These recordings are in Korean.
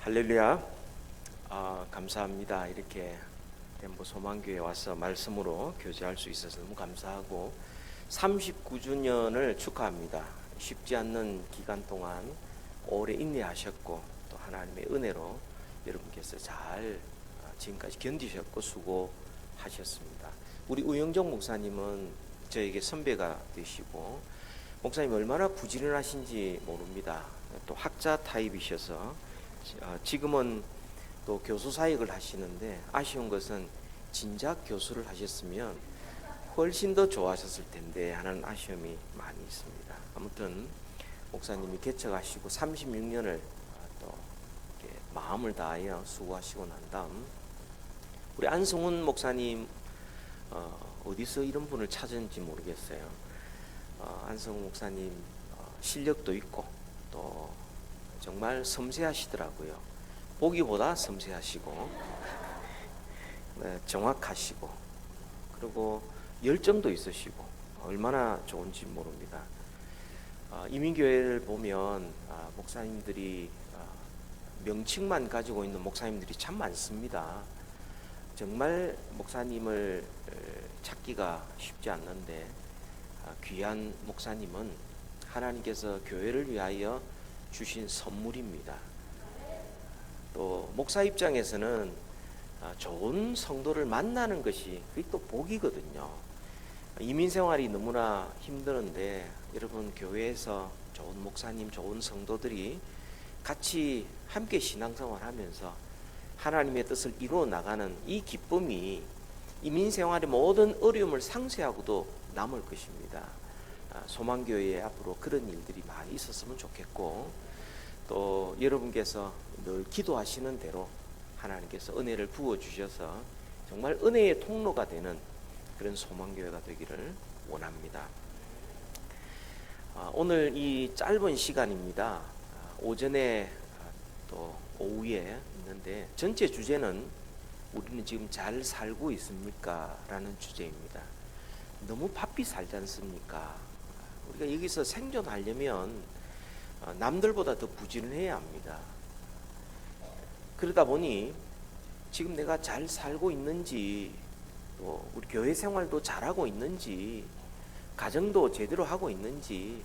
할렐루야. 감사합니다. 이렇게 덴버 소망교회 와서 말씀으로 교제할 수 있어서 너무 감사하고 39주년을 축하합니다. 쉽지 않는 기간 동안 오래 인내하셨고 또 하나님의 은혜로 여러분께서 잘 지금까지 견디셨고 수고하셨습니다. 우리 우영정 목사님은 저에게 선배가 되시고 목사님 얼마나 부지런하신지 모릅니다. 또 학자 타입이셔서 지금은 또 교수 사역을 하시는데 아쉬운 것은 진작 교수를 하셨으면 훨씬 더 좋아하셨을 텐데 하는 아쉬움이 많이 있습니다. 아무튼 목사님이 개척하시고 36년을 또 이렇게 마음을 다하여 수고하시고 난 다음 우리 안성훈 목사님 어디서 이런 분을 찾은지 모르겠어요. 안성훈 목사님 실력도 있고 또 정말 섬세하시더라고요. 보기보다 섬세하시고 정확하시고 그리고 열정도 있으시고 얼마나 좋은지 모릅니다. 이민교회를 보면 목사님들이 명칭만 가지고 있는 목사님들이 참 많습니다. 정말 목사님을 찾기가 쉽지 않는데 귀한 목사님은 하나님께서 교회를 위하여 주신 선물입니다. 또 목사 입장에서는 좋은 성도를 만나는 것이 그게 또 복이거든요. 이민 생활이 너무나 힘드는데 여러분 교회에서 좋은 목사님, 좋은 성도들이 같이 함께 신앙생활 하면서 하나님의 뜻을 이루어 나가는 이 기쁨이 이민 생활의 모든 어려움을 상쇄하고도 남을 것입니다. 소망교회에 앞으로 그런 일들이 많이 있었으면 좋겠고 또 여러분께서 늘 기도하시는 대로 하나님께서 은혜를 부어주셔서 정말 은혜의 통로가 되는 그런 소망교회가 되기를 원합니다. 오늘 이 짧은 시간입니다. 오전에 또 오후에 있는데 전체 주제는 우리는 지금 잘 살고 있습니까? 라는 주제입니다. 너무 바삐 살지 않습니까? 우리가 여기서 생존하려면 남들보다 더 부지런해야 합니다. 그러다 보니 지금 내가 잘 살고 있는지 또 우리 교회 생활도 잘하고 있는지 가정도 제대로 하고 있는지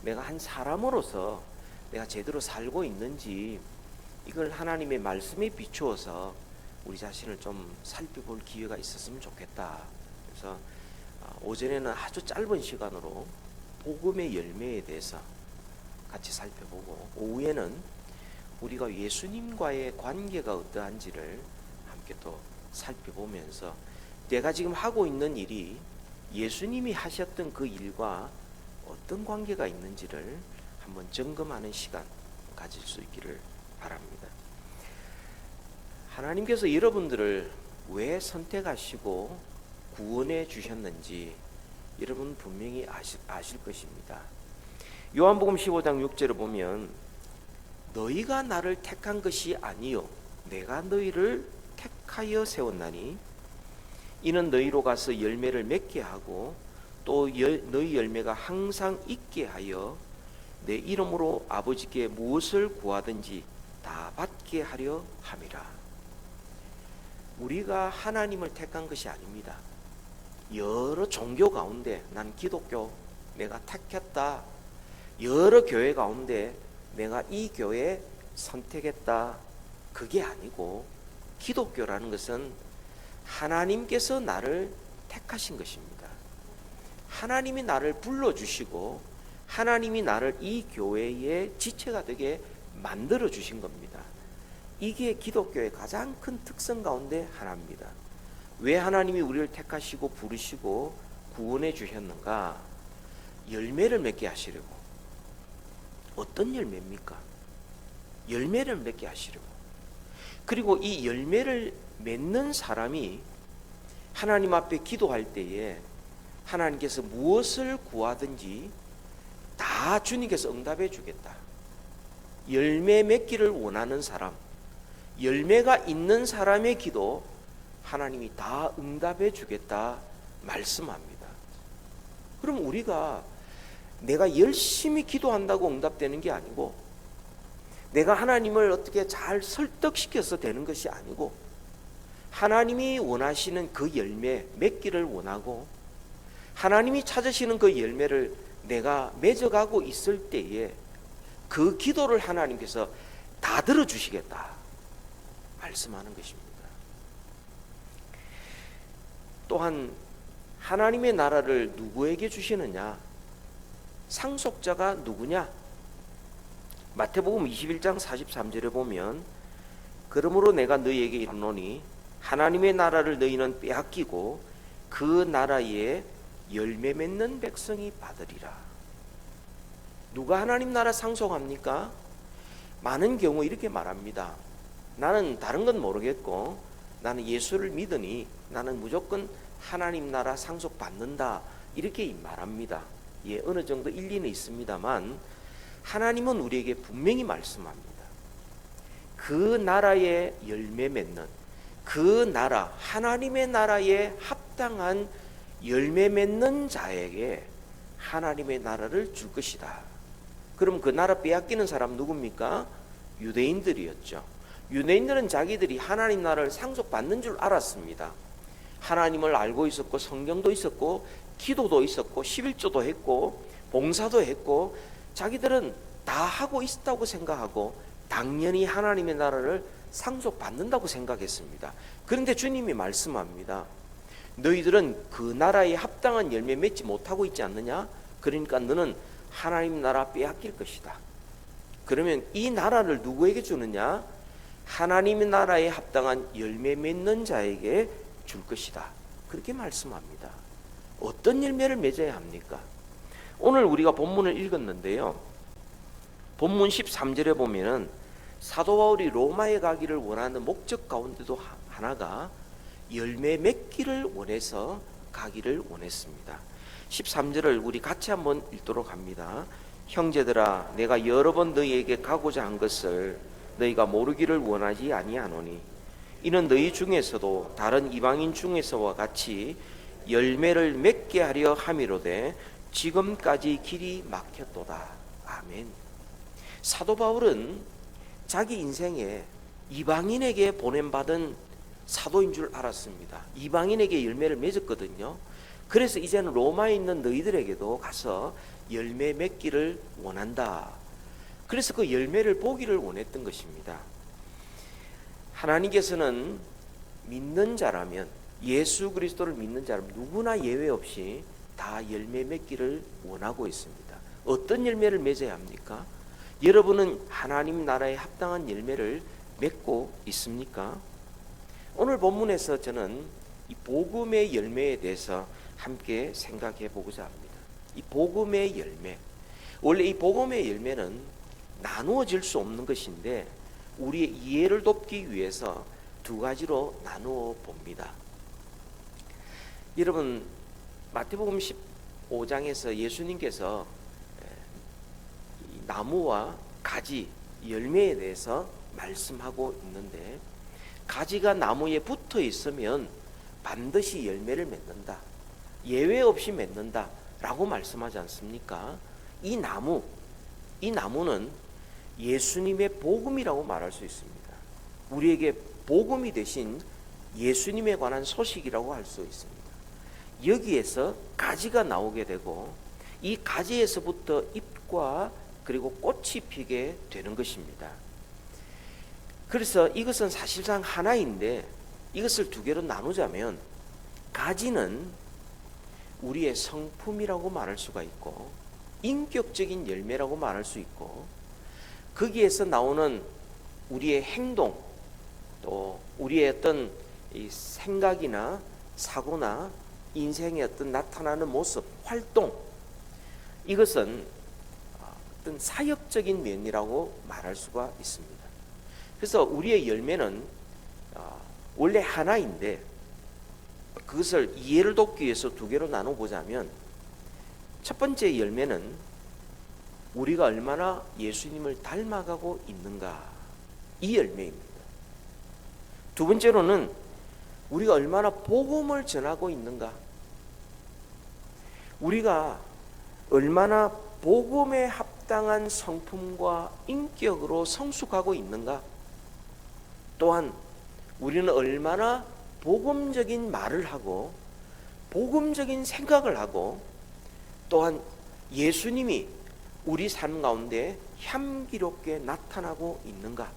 내가 한 사람으로서 내가 제대로 살고 있는지 이걸 하나님의 말씀에 비추어서 우리 자신을 좀 살펴볼 기회가 있었으면 좋겠다. 그래서 오전에는 아주 짧은 시간으로 복음의 열매에 대해서 같이 살펴보고 오후에는 우리가 예수님과의 관계가 어떠한지를 함께 또 살펴보면서 내가 지금 하고 있는 일이 예수님이 하셨던 그 일과 어떤 관계가 있는지를 한번 점검하는 시간 가질 수 있기를 바랍니다. 하나님께서 여러분들을 왜 선택하시고 구원해 주셨는지 여러분 분명히 아실 것입니다. 요한복음 15장 6절을 보면 너희가 나를 택한 것이 아니요 내가 너희를 택하여 세웠나니 이는 너희로 가서 열매를 맺게 하고 또 너희 열매가 항상 있게 하여 내 이름으로 아버지께 무엇을 구하든지 다 받게 하려 함이라. 우리가 하나님을 택한 것이 아닙니다. 여러 종교 가운데 난 기독교 내가 택했다. 여러 교회 가운데 내가 이 교회 선택했다. 그게 아니고 기독교라는 것은 하나님께서 나를 택하신 것입니다. 하나님이 나를 불러주시고 하나님이 나를 이 교회의 지체가 되게 만들어 주신 겁니다. 이게 기독교의 가장 큰 특성 가운데 하나입니다. 왜 하나님이 우리를 택하시고 부르시고 구원해 주셨는가? 열매를 맺게 하시려고. 어떤 열매입니까? 열매를 맺게 하시려고. 그리고 이 열매를 맺는 사람이 하나님 앞에 기도할 때에 하나님께서 무엇을 구하든지 다 주님께서 응답해 주겠다. 열매 맺기를 원하는 사람, 열매가 있는 사람의 기도 하나님이 다 응답해 주겠다 말씀합니다. 그럼 우리가 내가 열심히 기도한다고 응답되는 게 아니고 내가 하나님을 어떻게 잘 설득시켜서 되는 것이 아니고 하나님이 원하시는 그 열매 맺기를 원하고 하나님이 찾으시는 그 열매를 내가 맺어가고 있을 때에 그 기도를 하나님께서 다 들어주시겠다 말씀하는 것입니다. 또한 하나님의 나라를 누구에게 주시느냐? 상속자가 누구냐? 마태복음 21장 43절에 보면 그러므로 내가 너희에게 이르노니 하나님의 나라를 너희는 빼앗기고 그 나라에 열매 맺는 백성이 받으리라. 누가 하나님 나라 상속합니까? 많은 경우 이렇게 말합니다. 나는 다른 건 모르겠고 나는 예수를 믿으니 나는 무조건 하나님 나라 상속받는다 이렇게 말합니다. 예, 어느 정도 일리는 있습니다만 하나님은 우리에게 분명히 말씀합니다. 그 나라에 열매 맺는 그 나라 하나님의 나라에 합당한 열매 맺는 자에게 하나님의 나라를 줄 것이다. 그럼 그 나라 빼앗기는 사람 누굽니까? 유대인들이었죠. 유대인들은 자기들이 하나님 나라를 상속받는 줄 알았습니다. 하나님을 알고 있었고 성경도 있었고 기도도 있었고 11조도 했고 봉사도 했고 자기들은 다 하고 있다고 생각하고 당연히 하나님의 나라를 상속받는다고 생각했습니다. 그런데 주님이 말씀합니다. 너희들은 그 나라에 합당한 열매 맺지 못하고 있지 않느냐? 그러니까 너는 하나님 나라 빼앗길 것이다. 그러면 이 나라를 누구에게 주느냐? 하나님의 나라에 합당한 열매 맺는 자에게 줄 것이다. 그렇게 말씀합니다. 어떤 열매를 맺어야 합니까? 오늘 우리가 본문을 읽었는데요. 본문 13절에 보면은 사도 바울이 로마에 가기를 원하는 목적 가운데도 하나가 열매 맺기를 원해서 가기를 원했습니다. 13절을 우리 같이 한번 읽도록 합니다. 형제들아 내가 여러 번 너희에게 가고자 한 것을 너희가 모르기를 원하지 아니하노니 이는 너희 중에서도 다른 이방인 중에서와 같이 열매를 맺게 하려 함이로되 지금까지 길이 막혔도다. 아멘. 사도 바울은 자기 인생에 이방인에게 보냄받은 사도인 줄 알았습니다. 이방인에게 열매를 맺었거든요. 그래서 이제는 로마에 있는 너희들에게도 가서 열매 맺기를 원한다. 그래서 그 열매를 보기를 원했던 것입니다. 하나님께서는 믿는 자라면 예수 그리스도를 믿는 자라면 누구나 예외 없이 다 열매 맺기를 원하고 있습니다. 어떤 열매를 맺어야 합니까? 여러분은 하나님 나라에 합당한 열매를 맺고 있습니까? 오늘 본문에서 저는 이 복음의 열매에 대해서 함께 생각해 보고자 합니다. 이 복음의 열매, 원래 이 복음의 열매는 나누어질 수 없는 것인데 우리의 이해를 돕기 위해서 두 가지로 나누어 봅니다. 여러분 마태복음 15장에서 예수님께서 나무와 가지, 열매에 대해서 말씀하고 있는데 가지가 나무에 붙어 있으면 반드시 열매를 맺는다. 예외 없이 맺는다 라고 말씀하지 않습니까? 이 나무는 예수님의 복음이라고 말할 수 있습니다. 우리에게 복음이 되신 예수님에 관한 소식이라고 할 수 있습니다. 여기에서 가지가 나오게 되고 이 가지에서부터 잎과 그리고 꽃이 피게 되는 것입니다. 그래서 이것은 사실상 하나인데 이것을 두 개로 나누자면 가지는 우리의 성품이라고 말할 수가 있고 인격적인 열매라고 말할 수 있고 거기에서 나오는 우리의 행동 또 우리의 어떤 이 생각이나 사고나 인생의 어떤 나타나는 모습, 활동 이것은 어떤 사역적인 면이라고 말할 수가 있습니다. 그래서 우리의 열매는 원래 하나인데 그것을 이해를 돕기 위해서 두 개로 나눠보자면 첫 번째 열매는 우리가 얼마나 예수님을 닮아가고 있는가 이 열매입니다. 두 번째로는 우리가 얼마나 복음을 전하고 있는가 우리가 얼마나 복음에 합당한 성품과 인격으로 성숙하고 있는가? 또한 우리는 얼마나 복음적인 말을 하고 복음적인 생각을 하고 또한 예수님이 우리 삶 가운데 향기롭게 나타나고 있는가?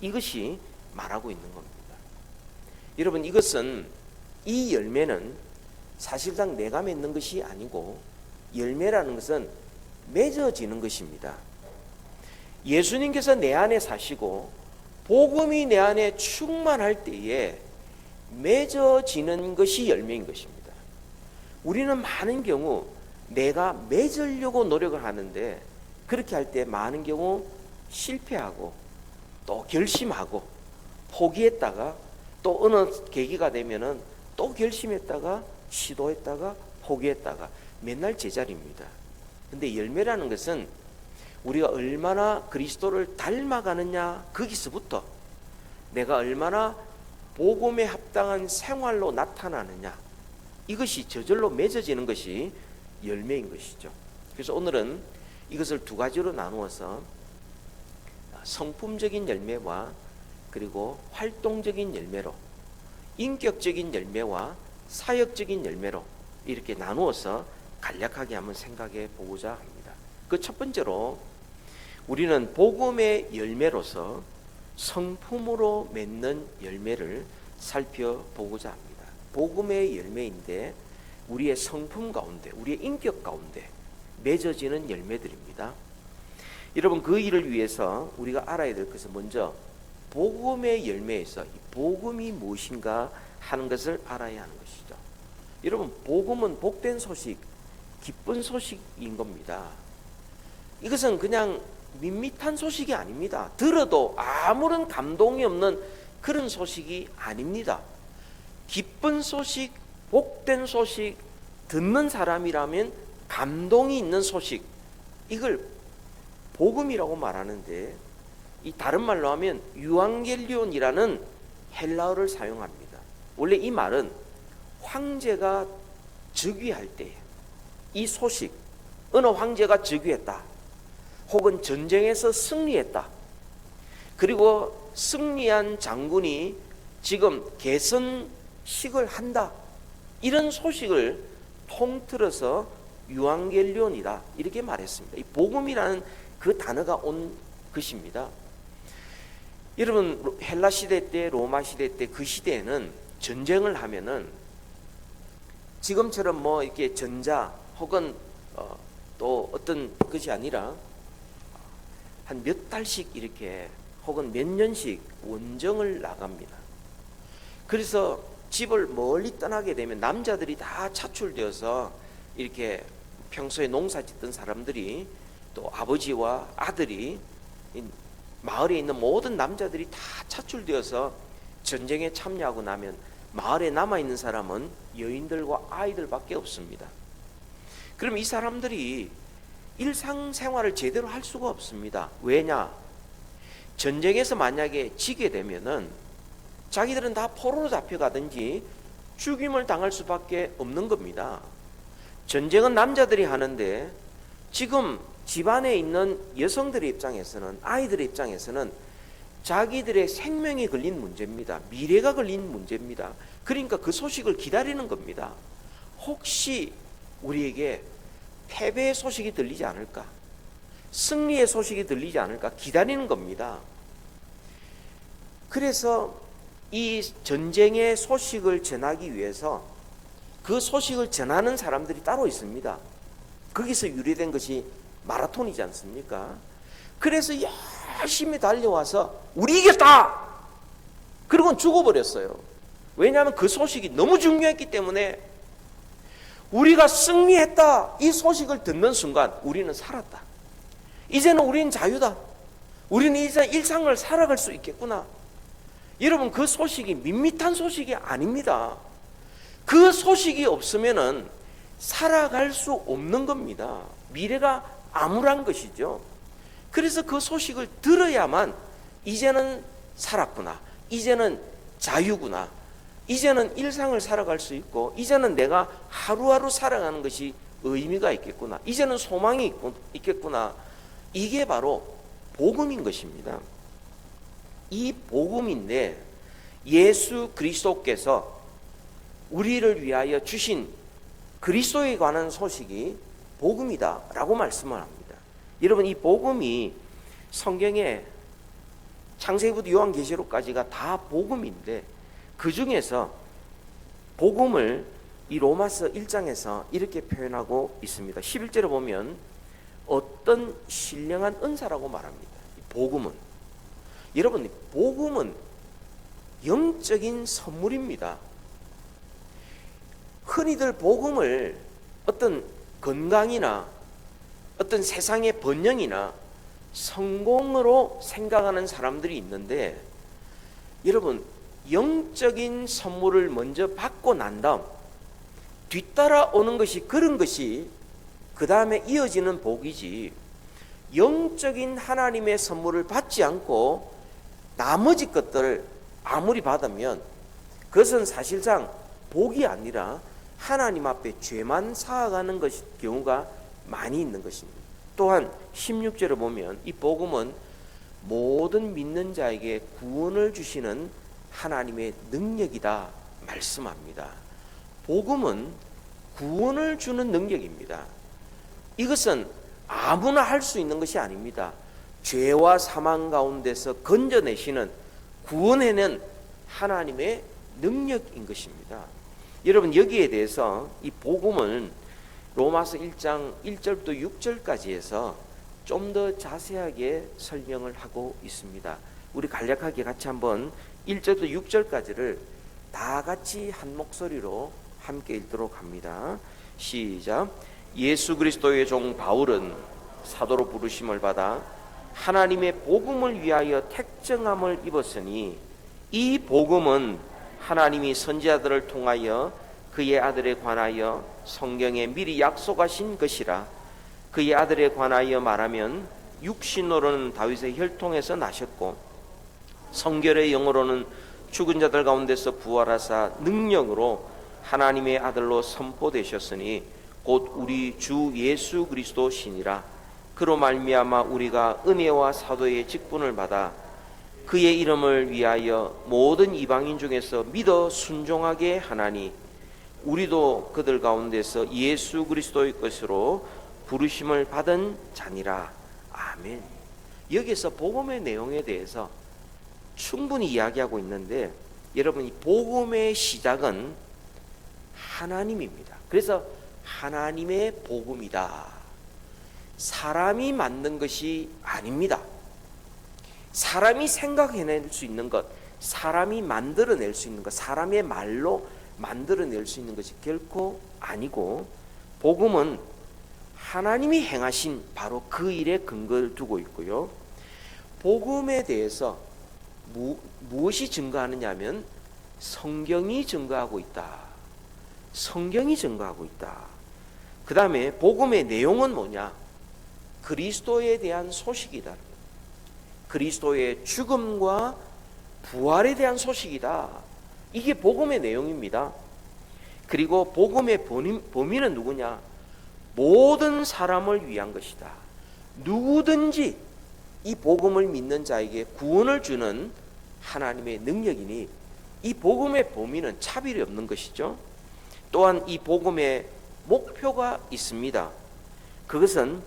이것이 말하고 있는 겁니다. 여러분, 이것은, 이 열매는 사실상 내가 맺는 것이 아니고 열매라는 것은 맺어지는 것입니다. 예수님께서 내 안에 사시고 복음이 내 안에 충만할 때에 맺어지는 것이 열매인 것입니다. 우리는 많은 경우 내가 맺으려고 노력을 하는데 그렇게 할 때 많은 경우 실패하고 또 결심하고 포기했다가 또 어느 계기가 되면은 또 결심했다가 시도했다가 포기했다가 맨날 제자리입니다. 근데 열매라는 것은 우리가 얼마나 그리스도를 닮아가느냐, 거기서부터 내가 얼마나 복음에 합당한 생활로 나타나느냐, 이것이 저절로 맺어지는 것이 열매인 것이죠. 그래서 오늘은 이것을 두 가지로 나누어서 성품적인 열매와 그리고 활동적인 열매로, 인격적인 열매와 사역적인 열매로 이렇게 나누어서 간략하게 한번 생각해 보고자 합니다. 그 첫 번째로 우리는 복음의 열매로서 성품으로 맺는 열매를 살펴보고자 합니다. 복음의 열매인데 우리의 성품 가운데, 우리의 인격 가운데 맺어지는 열매들입니다. 여러분, 그 일을 위해서 우리가 알아야 될 것은 먼저 복음의 열매에서 복음이 무엇인가 하는 것을 알아야 하는 것이죠. 여러분, 복음은 복된 소식, 기쁜 소식인 겁니다. 이것은 그냥 밋밋한 소식이 아닙니다. 들어도 아무런 감동이 없는 그런 소식이 아닙니다. 기쁜 소식, 복된 소식, 듣는 사람이라면 감동이 있는 소식, 이걸 복음이라고 말하는데, 이 다른 말로 하면 유앙겔리온이라는 헬라어를 사용합니다. 원래 이 말은 황제가 즉위할 때 이 소식, 어느 황제가 즉위했다, 혹은 전쟁에서 승리했다, 그리고 승리한 장군이 지금 개선식을 한다, 이런 소식을 통틀어서 유앙겔리온이다, 이렇게 말했습니다. 이 복음이라는 그 단어가 온 것입니다. 여러분, 헬라 시대 때, 로마 시대 때, 그 시대에는 전쟁을 하면은 지금처럼 뭐 이렇게 전자 혹은 또 어떤 것이 아니라 한 몇 달씩 이렇게 혹은 몇 년씩 원정을 나갑니다. 그래서 집을 멀리 떠나게 되면 남자들이 다 차출되어서 이렇게 평소에 농사 짓던 사람들이, 또 아버지와 아들이, 마을에 있는 모든 남자들이 다 차출되어서 전쟁에 참여하고 나면 마을에 남아있는 사람은 여인들과 아이들밖에 없습니다. 그럼 이 사람들이 일상생활을 제대로 할 수가 없습니다. 왜냐? 전쟁에서 만약에 지게 되면은 자기들은 다 포로로 잡혀가든지 죽임을 당할 수밖에 없는 겁니다. 전쟁은 남자들이 하는데 지금 집안에 있는 여성들의 입장에서는, 아이들의 입장에서는 자기들의 생명이 걸린 문제입니다. 미래가 걸린 문제입니다. 그러니까 그 소식을 기다리는 겁니다. 혹시 우리에게 패배의 소식이 들리지 않을까, 승리의 소식이 들리지 않을까 기다리는 겁니다. 그래서 이 전쟁의 소식을 전하기 위해서 그 소식을 전하는 사람들이 따로 있습니다. 거기서 유래된 것이 마라톤이지 않습니까? 그래서 열심히 달려와서 우리 이겼다! 그리고는 죽어버렸어요. 왜냐하면 그 소식이 너무 중요했기 때문에. 우리가 승리했다, 이 소식을 듣는 순간 우리는 살았다. 이제는 우리는 자유다. 우리는 이제 일상을 살아갈 수 있겠구나. 여러분, 그 소식이 밋밋한 소식이 아닙니다. 그 소식이 없으면은 살아갈 수 없는 겁니다. 미래가 암울한 것이죠. 그래서 그 소식을 들어야만 이제는 살았구나, 이제는 자유구나, 이제는 일상을 살아갈 수 있고, 이제는 내가 하루하루 살아가는 것이 의미가 있겠구나, 이제는 소망이 있겠구나 이게 바로 복음인 것입니다. 이 복음인데 예수 그리스도께서 우리를 위하여 주신 그리스도에 관한 소식이 복음이다라고 말씀을 합니다. 여러분, 이 복음이 성경에 창세기부터 요한계시록까지가 다 복음인데 그 중에서 복음을 이 로마서 1장에서 이렇게 표현하고 있습니다. 11절에 보면 어떤 신령한 은사라고 말합니다. 복음은, 여러분, 복음은 영적인 선물입니다. 흔히들 복음을 어떤 건강이나 어떤 세상의 번영이나 성공으로 생각하는 사람들이 있는데, 여러분, 영적인 선물을 먼저 받고 난 다음 뒤따라오는 것이, 그런 것이 그 다음에 이어지는 복이지, 영적인 하나님의 선물을 받지 않고 나머지 것들을 아무리 받으면 그것은 사실상 복이 아니라 하나님 앞에 죄만 쌓아가는 경우가 많이 있는 것입니다. 또한 16절에 보면 이 복음은 모든 믿는 자에게 구원을 주시는 하나님의 능력이다 말씀합니다. 복음은 구원을 주는 능력입니다. 이것은 아무나 할 수 있는 것이 아닙니다. 죄와 사망 가운데서 건져내시는, 구원해낸 하나님의 능력인 것입니다. 여러분, 여기에 대해서 이 복음은 로마서 1장 1절부터 6절까지 해서 좀 더 자세하게 설명을 하고 있습니다. 우리 간략하게 같이 한번 1절부터 6절까지를 다 같이 한 목소리로 함께 읽도록 합니다. 시작. 예수 그리스도의 종 바울은 사도로 부르심을 받아 하나님의 복음을 위하여 택정함을 입었으니 이 복음은 하나님이 선지자들을 통하여 그의 아들에 관하여 성경에 미리 약속하신 것이라. 그의 아들에 관하여 말하면 육신으로는 다윗의 혈통에서 나셨고 성결의 영으로는 죽은 자들 가운데서 부활하사 능력으로 하나님의 아들로 선포되셨으니 곧 우리 주 예수 그리스도시니라. 그로 말미암아 우리가 은혜와 사도의 직분을 받아 그의 이름을 위하여 모든 이방인 중에서 믿어 순종하게 하나니 우리도 그들 가운데서 예수 그리스도의 것으로 부르심을 받은 자니라. 아멘. 여기서 복음의 내용에 대해서 충분히 이야기하고 있는데, 여러분, 이 복음의 시작은 하나님입니다. 그래서 하나님의 복음이다. 사람이 만든 것이 아닙니다. 사람이 생각해낼 수 있는 것, 사람이 만들어낼 수 있는 것, 사람의 말로 만들어낼 수 있는 것이 결코 아니고, 복음은 하나님이 행하신 바로 그 일에 근거를 두고 있고요. 복음에 대해서 무엇이 증거하느냐 하면 성경이 증거하고 있다. 성경이 증거하고 있다. 그 다음에 복음의 내용은 뭐냐? 그리스도에 대한 소식이다. 그리스도의 죽음과 부활에 대한 소식이다. 이게 복음의 내용입니다. 그리고 복음의 범위는 누구냐? 모든 사람을 위한 것이다. 누구든지 이 복음을 믿는 자에게 구원을 주는 하나님의 능력이니 이 복음의 범위는 차별이 없는 것이죠. 또한 이 복음의 목표가 있습니다. 그것은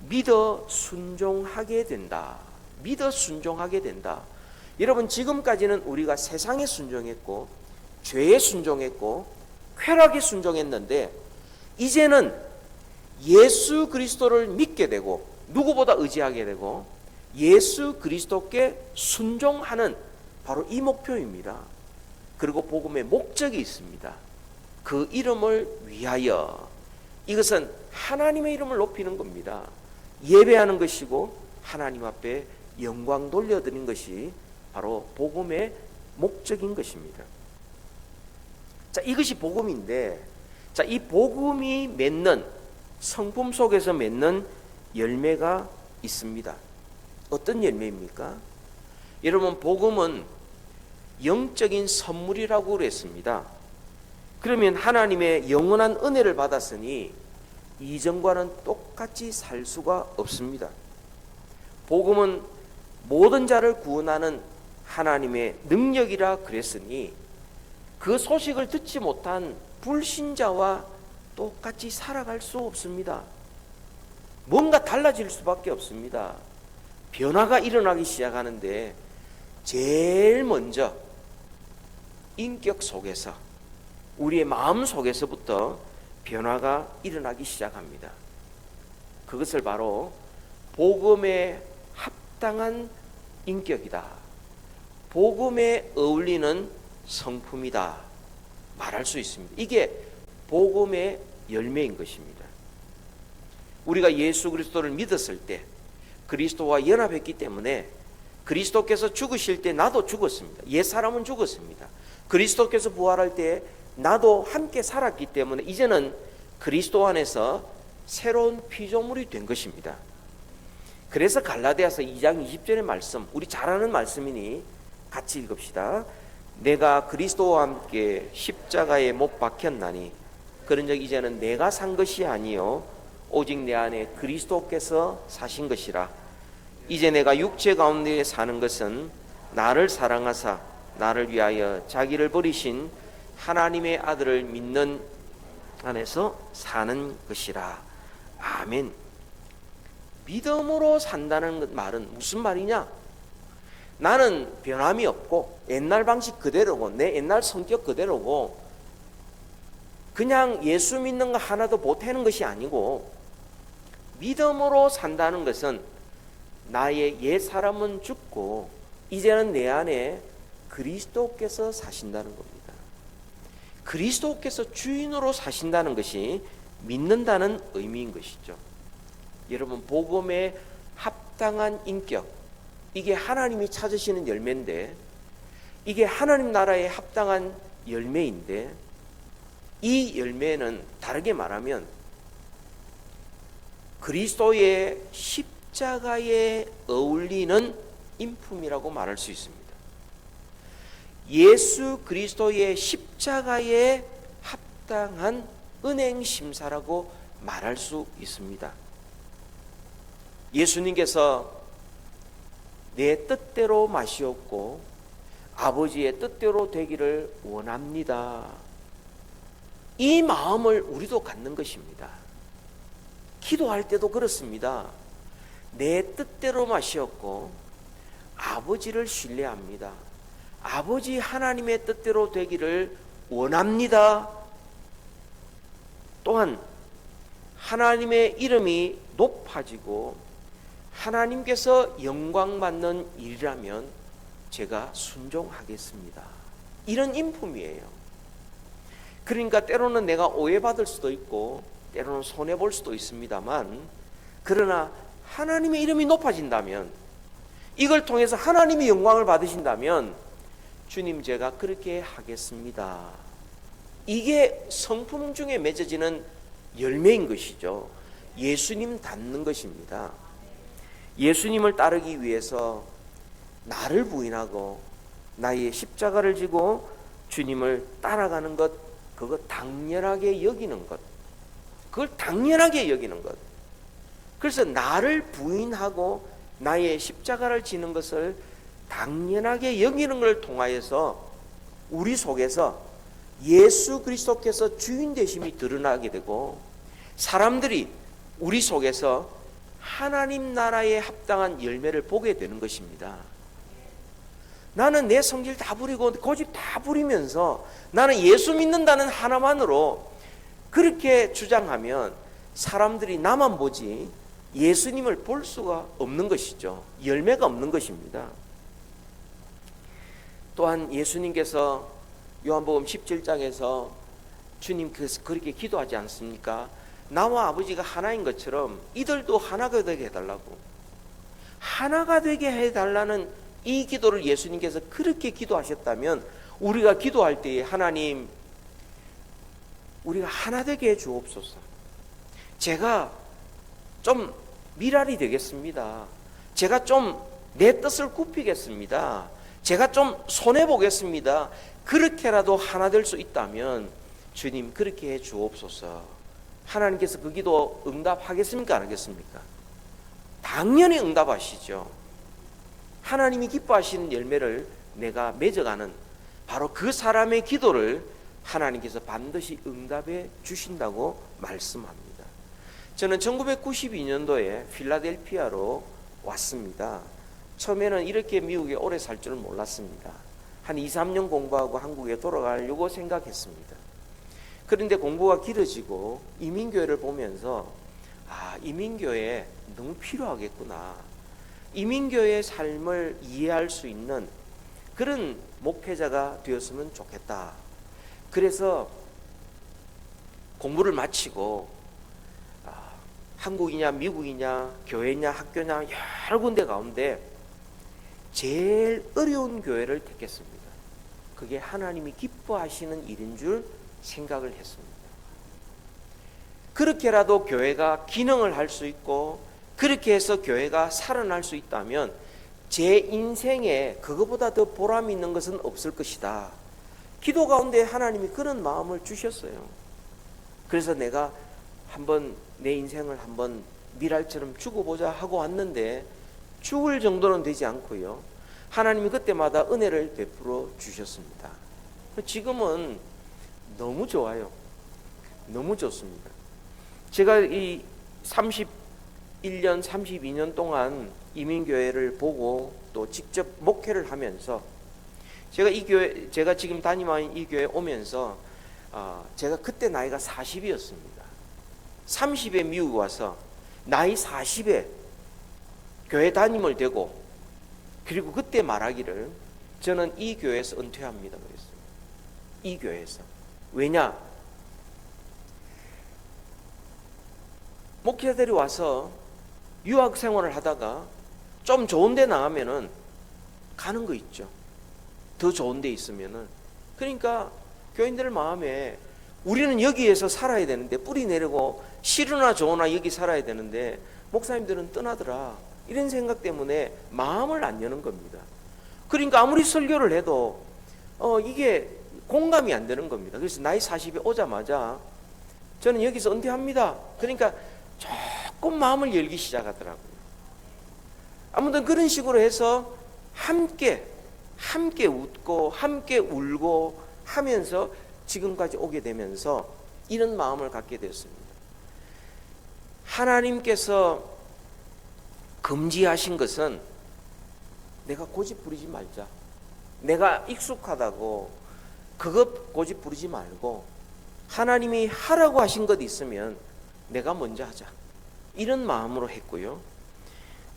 믿어 순종하게 된다. 믿어 순종하게 된다. 여러분, 지금까지는 우리가 세상에 순종했고 죄에 순종했고 쾌락에 순종했는데, 이제는 예수 그리스도를 믿게 되고 누구보다 의지하게 되고 예수 그리스도께 순종하는 바로 이 목표입니다. 그리고 복음의 목적이 있습니다. 그 이름을 위하여, 이것은 하나님의 이름을 높이는 겁니다. 예배하는 것이고 하나님 앞에 영광 돌려드리는 것이 바로 복음의 목적인 것입니다. 자, 이것이 복음인데, 자, 이 복음이 맺는 성품 속에서 맺는 열매가 있습니다. 어떤 열매입니까? 여러분, 복음은 영적인 선물이라고 그랬습니다. 그러면 하나님의 영원한 은혜를 받았으니 이전과는 똑같이 살 수가 없습니다. 복음은 모든 자를 구원하는 하나님의 능력이라 그랬으니 그 소식을 듣지 못한 불신자와 똑같이 살아갈 수 없습니다. 뭔가 달라질 수밖에 없습니다. 변화가 일어나기 시작하는데 제일 먼저 인격 속에서, 우리의 마음 속에서부터 변화가 일어나기 시작합니다. 그것을 바로 복음에 합당한 인격이다, 복음에 어울리는 성품이다 말할 수 있습니다. 이게 복음의 열매인 것입니다. 우리가 예수 그리스도를 믿었을 때 그리스도와 연합했기 때문에 그리스도께서 죽으실 때 나도 죽었습니다. 옛사람은 죽었습니다. 그리스도께서 부활할 때 나도 함께 살았기 때문에 이제는 그리스도 안에서 새로운 피조물이 된 것입니다. 그래서 갈라디아서 2장 20절의 말씀, 우리 잘 아는 말씀이니 같이 읽읍시다. 내가 그리스도와 함께 십자가에 못 박혔나니 그런즉 이제는 내가 산 것이 아니요 오직 내 안에 그리스도께서 사신 것이라. 이제 내가 육체 가운데 사는 것은 나를 사랑하사 나를 위하여 자기를 버리신 하나님의 아들을 믿는 안에서 사는 것이라. 아멘. 믿음으로 산다는 말은 무슨 말이냐? 나는 변함이 없고 옛날 방식 그대로고 내 옛날 성격 그대로고 그냥 예수 믿는 거 하나도 보태는 것이 아니고, 믿음으로 산다는 것은 나의 옛 사람은 죽고 이제는 내 안에 그리스도께서 사신다는 겁니다. 그리스도께서 주인으로 사신다는 것이 믿는다는 의미인 것이죠. 여러분, 복음에 합당한 인격, 이게 하나님이 찾으시는 열매인데, 이게 하나님 나라에 합당한 열매인데, 이 열매는 다르게 말하면 그리스도의 십자가에 어울리는 인품이라고 말할 수 있습니다. 예수 그리스도의 십자가에 합당한 은행 심사라고 말할 수 있습니다. 예수님께서 내 뜻대로 마시옵고 아버지의 뜻대로 되기를 원합니다. 이 마음을 우리도 갖는 것입니다. 기도할 때도 그렇습니다. 내 뜻대로 마시옵고 아버지를 신뢰합니다. 아버지 하나님의 뜻대로 되기를 원합니다. 또한 하나님의 이름이 높아지고 하나님께서 영광받는 일이라면 제가 순종하겠습니다. 이런 인품이에요. 그러니까 때로는 내가 오해받을 수도 있고 때로는 손해볼 수도 있습니다만, 그러나 하나님의 이름이 높아진다면, 이걸 통해서 하나님이 영광을 받으신다면 주님 제가 그렇게 하겠습니다. 이게 성품 중에 맺어지는 열매인 것이죠. 예수님 닮는 것입니다. 예수님을 따르기 위해서 나를 부인하고 나의 십자가를 지고 주님을 따라가는 것, 그거 당연하게 여기는 것, 그걸 당연하게 여기는 것. 그래서 나를 부인하고 나의 십자가를 지는 것을 당연하게 여기는 것을 통하여서 우리 속에서 예수 그리스도께서 주인 되심이 드러나게 되고, 사람들이 우리 속에서 하나님 나라에 합당한 열매를 보게 되는 것입니다. 나는 내 성질 다 부리고 고집 다 부리면서 나는 예수 믿는다는 하나만으로 그렇게 주장하면 사람들이 나만 보지 예수님을 볼 수가 없는 것이죠. 열매가 없는 것입니다. 또한 예수님께서 요한복음 17장에서 주님 그렇게 기도하지 않습니까? 나와 아버지가 하나인 것처럼 이들도 하나가 되게 해달라고, 하나가 되게 해달라는 이 기도를 예수님께서 그렇게 기도하셨다면 우리가 기도할 때에 하나님 우리가 하나 되게 해 주옵소서. 제가 좀 미랄이 되겠습니다. 제가 좀 내 뜻을 굽히겠습니다. 제가 좀 손해보겠습니다. 그렇게라도 하나 될 수 있다면 주님 그렇게 해 주옵소서. 하나님께서 그 기도 응답하겠습니까? 안 하겠습니까? 당연히 응답하시죠. 하나님이 기뻐하시는 열매를 내가 맺어가는 바로 그 사람의 기도를 하나님께서 반드시 응답해 주신다고 말씀합니다. 저는 1992년도에 필라델피아로 왔습니다. 처음에는 이렇게 미국에 오래 살 줄은 몰랐습니다. 한 2, 3년 공부하고 한국에 돌아가려고 생각했습니다. 그런데 공부가 길어지고 이민교회를 보면서 이민교회 너무 필요하겠구나. 이민교회의 삶을 이해할 수 있는 그런 목회자가 되었으면 좋겠다. 그래서 공부를 마치고 한국이냐 미국이냐 교회냐 학교냐 여러 군데 가운데 제일 어려운 교회를 택했습니다. 그게 하나님이 기뻐하시는 일인 줄 생각을 했습니다. 그렇게라도 교회가 기능을 할 수 있고 그렇게 해서 교회가 살아날 수 있다면 제 인생에 그거보다 더 보람 있는 것은 없을 것이다. 기도 가운데 하나님이 그런 마음을 주셨어요. 그래서 내가 한번 내 인생을 한번 미랄처럼 죽어보자 하고 왔는데 죽을 정도는 되지 않고요. 하나님이 그때마다 은혜를 베풀어 주셨습니다. 지금은 너무 좋아요. 너무 좋습니다. 제가 이 31년, 32년 동안 이민교회를 보고 또 직접 목회를 하면서 제가 지금 다니는 이 교회 오면서 제가 그때 나이가 40이었습니다. 30에 미국 와서 나이 40에 교회 담임을 되고 그리고 그때 말하기를 저는 이 교회에서 은퇴합니다 그랬어요. 이 교회에서. 왜냐? 목회자들이 와서 유학 생활을 하다가 좀 좋은 데 나가면은 가는 거 있죠. 더 좋은 데 있으면은. 그러니까 교인들 마음에 우리는 여기에서 살아야 되는데 뿌리 내리고 싫으나 좋으나 여기 살아야 되는데 목사님들은 떠나더라. 이런 생각 때문에 마음을 안 여는 겁니다. 그러니까 아무리 설교를 해도 이게 공감이 안 되는 겁니다. 그래서 나이 40에 오자마자 저는 여기서 은퇴합니다. 그러니까 조금 마음을 열기 시작하더라고요. 아무튼 그런 식으로 해서 함께 웃고 함께 울고 하면서 지금까지 오게 되면서 이런 마음을 갖게 되었습니다. 하나님께서 금지하신 것은 내가 고집 부리지 말자. 내가 익숙하다고 그것 고집 부리지 말고 하나님이 하라고 하신 것 있으면 내가 먼저 하자. 이런 마음으로 했고요.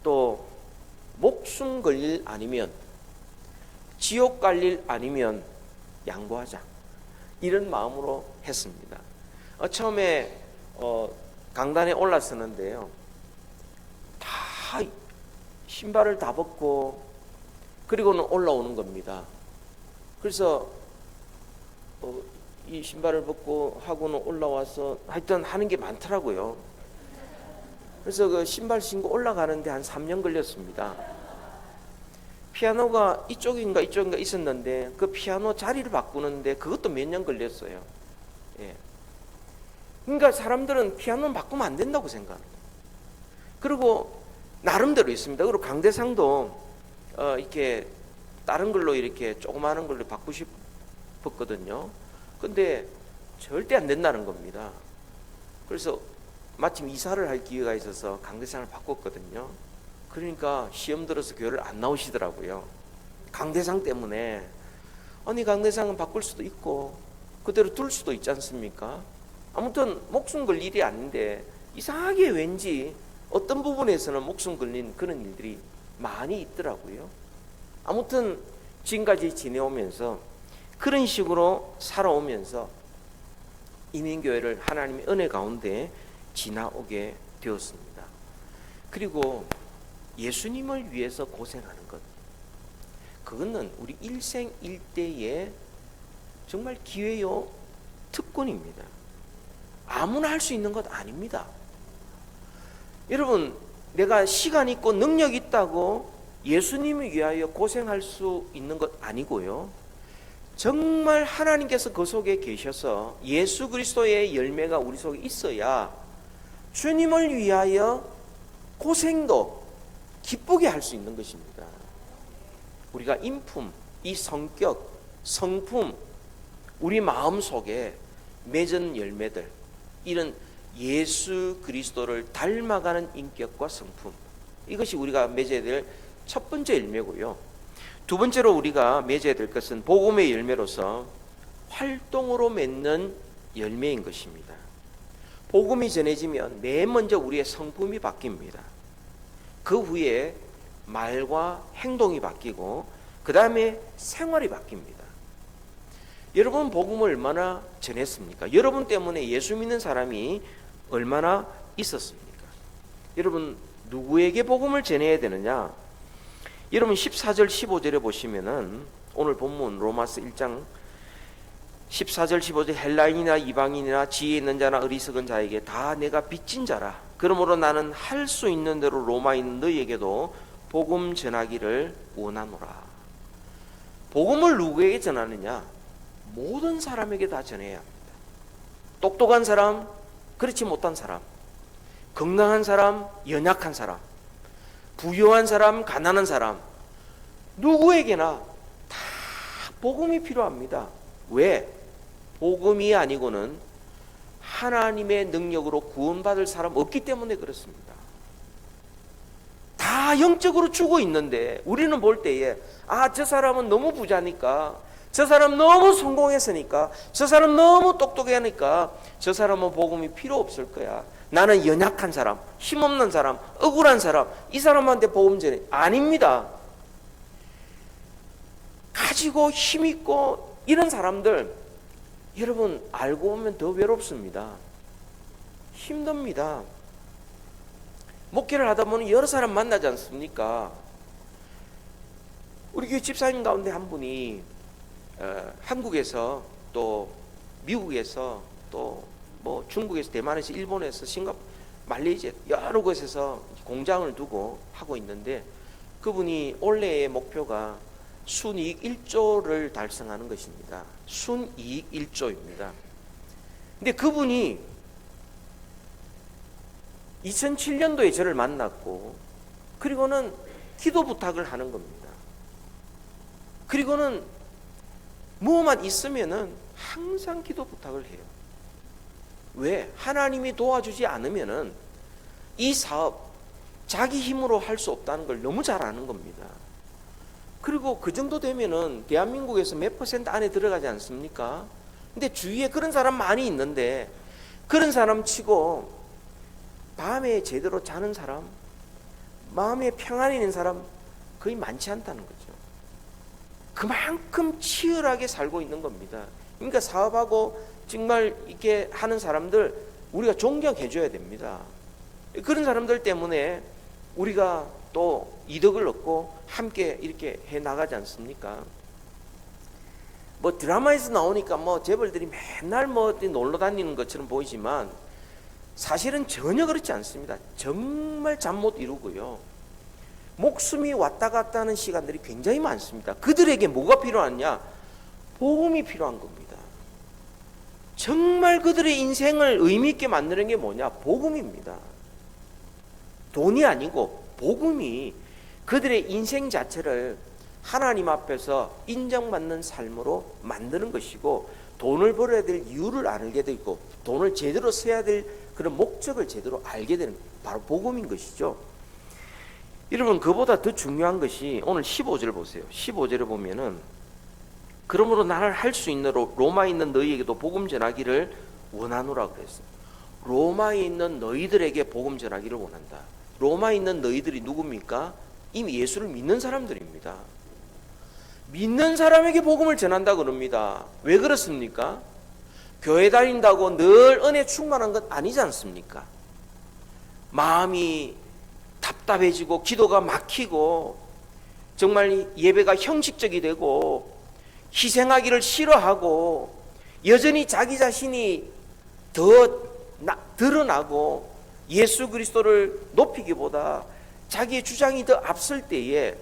또 목숨 걸릴 일 아니면 지옥 갈 일 아니면 양보하자. 이런 마음으로 했습니다. 처음에 강단에 올랐었는데요. 다 신발을 다 벗고 그리고는 올라오는 겁니다. 그래서 이 신발을 벗고 하고는 올라와서 하여튼 하는 게 많더라고요. 그래서 그 신발 신고 올라가는데 한 3년 걸렸습니다. 피아노가 이쪽인가 있었는데 그 피아노 자리를 바꾸는데 그것도 몇 년 걸렸어요. 예. 그러니까 사람들은 피아노는 바꾸면 안 된다고 생각해요. 그리고 나름대로 있습니다. 그리고 강대상도 이렇게 다른 걸로 이렇게 조그마한 걸로 바꾸고 싶었거든요. 근데 절대 안 된다는 겁니다. 그래서 마침 이사를 할 기회가 있어서 강대상을 바꿨거든요. 그러니까 시험 들어서 교회를 안 나오시더라고요. 강대상 때문에. 아니 강대상은 바꿀 수도 있고 그대로 둘 수도 있지 않습니까? 아무튼 목숨 걸 일이 아닌데 이상하게 왠지 어떤 부분에서는 목숨 걸린 그런 일들이 많이 있더라고요. 아무튼 지금까지 지내오면서 그런 식으로 살아오면서 이민교회를 하나님의 은혜 가운데 지나오게 되었습니다. 그리고 예수님을 위해서 고생하는 것, 그거는 우리 일생일대의 정말 기회요 특권입니다. 아무나 할 수 있는 것 아닙니다. 여러분, 내가 시간 있고 능력 있다고 예수님을 위하여 고생할 수 있는 것 아니고요. 정말 하나님께서 그 속에 계셔서 예수 그리스도의 열매가 우리 속에 있어야 주님을 위하여 고생도 기쁘게 할 수 있는 것입니다. 우리가 인품, 이 성격, 성품, 우리 마음 속에 맺은 열매들, 이런 예수 그리스도를 닮아가는 인격과 성품, 이것이 우리가 맺어야 될 첫 번째 열매고요. 두 번째로 우리가 맺어야 될 것은 복음의 열매로서 활동으로 맺는 열매인 것입니다. 복음이 전해지면 맨 먼저 우리의 성품이 바뀝니다. 그 후에 말과 행동이 바뀌고 그 다음에 생활이 바뀝니다. 여러분 복음을 얼마나 전했습니까? 여러분 때문에 예수 믿는 사람이 얼마나 있었습니까? 여러분 누구에게 복음을 전해야 되느냐? 여러분 14절 15절에 보시면은 오늘 본문 로마서 1장 14절 15절 헬라인이나 이방인이나 지혜 있는 자나 어리석은 자에게 다 내가 빚진 자라. 그러므로 나는 할 수 있는 대로 로마인 너희에게도 복음 전하기를 원하노라. 복음을 누구에게 전하느냐? 모든 사람에게 다 전해야 합니다. 똑똑한 사람, 그렇지 못한 사람, 건강한 사람, 연약한 사람, 부유한 사람, 가난한 사람, 누구에게나 다 복음이 필요합니다. 왜? 복음이 아니고는 하나님의 능력으로 구원받을 사람 없기 때문에 그렇습니다. 다 영적으로 죽어 있는데 우리는 볼 때에 저 사람은 너무 부자니까, 저 사람 너무 성공했으니까, 저 사람 너무 똑똑하니까 저 사람은 복음이 필요 없을 거야. 나는 연약한 사람, 힘없는 사람, 억울한 사람, 이 사람한테 복음 전해. 아닙니다. 가지고 힘있고 이런 사람들 여러분 알고 보면 더 외롭습니다. 힘듭니다. 목회를 하다 보면 여러 사람 만나지 않습니까? 우리 교회 집사님 가운데 한 분이 한국에서 또 미국에서 또 뭐 중국에서 대만에서 일본에서 싱가포르 말레이시아 여러 곳에서 공장을 두고 하고 있는데 그분이 올해의 목표가 순이익 1조를 달성하는 것입니다. 순이익 1조입니다. 근데 그분이 2007년도에 저를 만났고 그리고는 기도 부탁을 하는 겁니다. 그리고는 뭐만 있으면은 항상 기도 부탁을 해요. 왜? 하나님이 도와주지 않으면은 이 사업 자기 힘으로 할 수 없다는 걸 너무 잘 아는 겁니다. 그리고 그 정도 되면은 대한민국에서 몇 퍼센트 안에 들어가지 않습니까? 근데 주위에 그런 사람 많이 있는데 그런 사람 치고 밤에 제대로 자는 사람, 마음에 평안이 있는 사람 거의 많지 않다는 거죠. 그만큼 치열하게 살고 있는 겁니다. 그러니까 사업하고 정말 이렇게 하는 사람들 우리가 존경해 줘야 됩니다. 그런 사람들 때문에 우리가 또 이득을 얻고 함께 이렇게 해 나가지 않습니까? 뭐 드라마에서 나오니까 뭐 재벌들이 맨날 뭐 놀러 다니는 것처럼 보이지만 사실은 전혀 그렇지 않습니다. 정말 잠 못 이루고요. 목숨이 왔다 갔다 하는 시간들이 굉장히 많습니다. 그들에게 뭐가 필요하냐? 복음이 필요한 겁니다. 정말 그들의 인생을 의미 있게 만드는 게 뭐냐? 복음입니다. 돈이 아니고 복음이 그들의 인생 자체를 하나님 앞에서 인정받는 삶으로 만드는 것이고 돈을 벌어야 될 이유를 알게 되고 돈을 제대로 써야 될 그런 목적을 제대로 알게 되는 바로 복음인 것이죠. 여러분 그보다 더 중요한 것이 오늘 15절 보세요. 15절에 보면은 그러므로 나를 할 수 있는 로마에 있는 너희에게도 복음 전하기를 원하노라 그랬어요. 로마에 있는 너희들에게 복음 전하기를 원한다. 로마에 있는 너희들이 누굽니까? 이미 예수를 믿는 사람들입니다. 믿는 사람에게 복음을 전한다 그럽니다. 왜 그렇습니까? 교회 다닌다고 늘 은혜 충만한 것 아니지 않습니까? 마음이 답답해지고 기도가 막히고 정말 예배가 형식적이 되고 희생하기를 싫어하고 여전히 자기 자신이 더 드러나고 예수 그리스도를 높이기보다 자기의 주장이 더 앞설 때에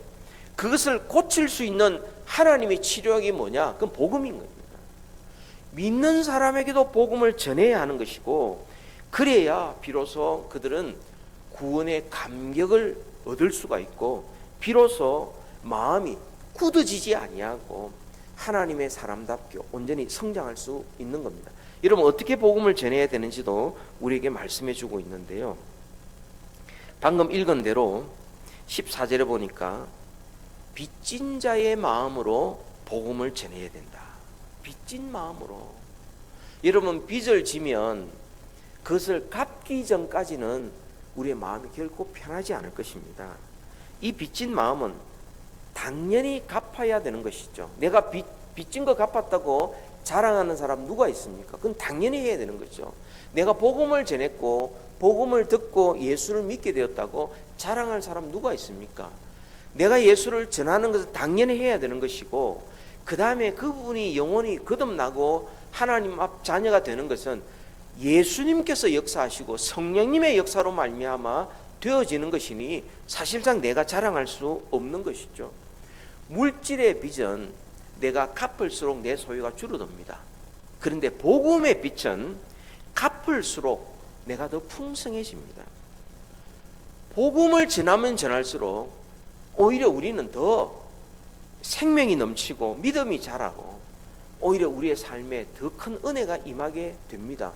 그것을 고칠 수 있는 하나님의 치료약이 뭐냐? 그건 복음인 겁니다. 믿는 사람에게도 복음을 전해야 하는 것이고 그래야 비로소 그들은 구원의 감격을 얻을 수가 있고 비로소 마음이 굳어지지 아니하고 하나님의 사람답게 온전히 성장할 수 있는 겁니다. 여러분 어떻게 복음을 전해야 되는지도 우리에게 말씀해 주고 있는데요. 방금 읽은 대로 14절에 보니까 빚진 자의 마음으로 복음을 전해야 된다. 빚진 마음으로. 여러분 빚을 지면 그것을 갚기 전까지는 우리의 마음이 결코 편하지 않을 것입니다. 이 빚진 마음은 당연히 갚아야 되는 것이죠. 내가 빚진 거 갚았다고 자랑하는 사람 누가 있습니까? 그건 당연히 해야 되는 거죠. 내가 복음을 전했고 복음을 듣고 예수를 믿게 되었다고 자랑할 사람 누가 있습니까? 내가 예수를 전하는 것은 당연히 해야 되는 것이고 그 다음에 그분이 영원히 거듭나고 하나님 앞 자녀가 되는 것은 예수님께서 역사하시고 성령님의 역사로 말미암아 되어지는 것이니 사실상 내가 자랑할 수 없는 것이죠. 물질의 빚은 내가 갚을수록 내 소유가 줄어듭니다. 그런데 복음의 빚은 갚을수록 내가 더 풍성해집니다. 복음을 전하면 전할수록 오히려 우리는 더 생명이 넘치고 믿음이 자라고 오히려 우리의 삶에 더 큰 은혜가 임하게 됩니다.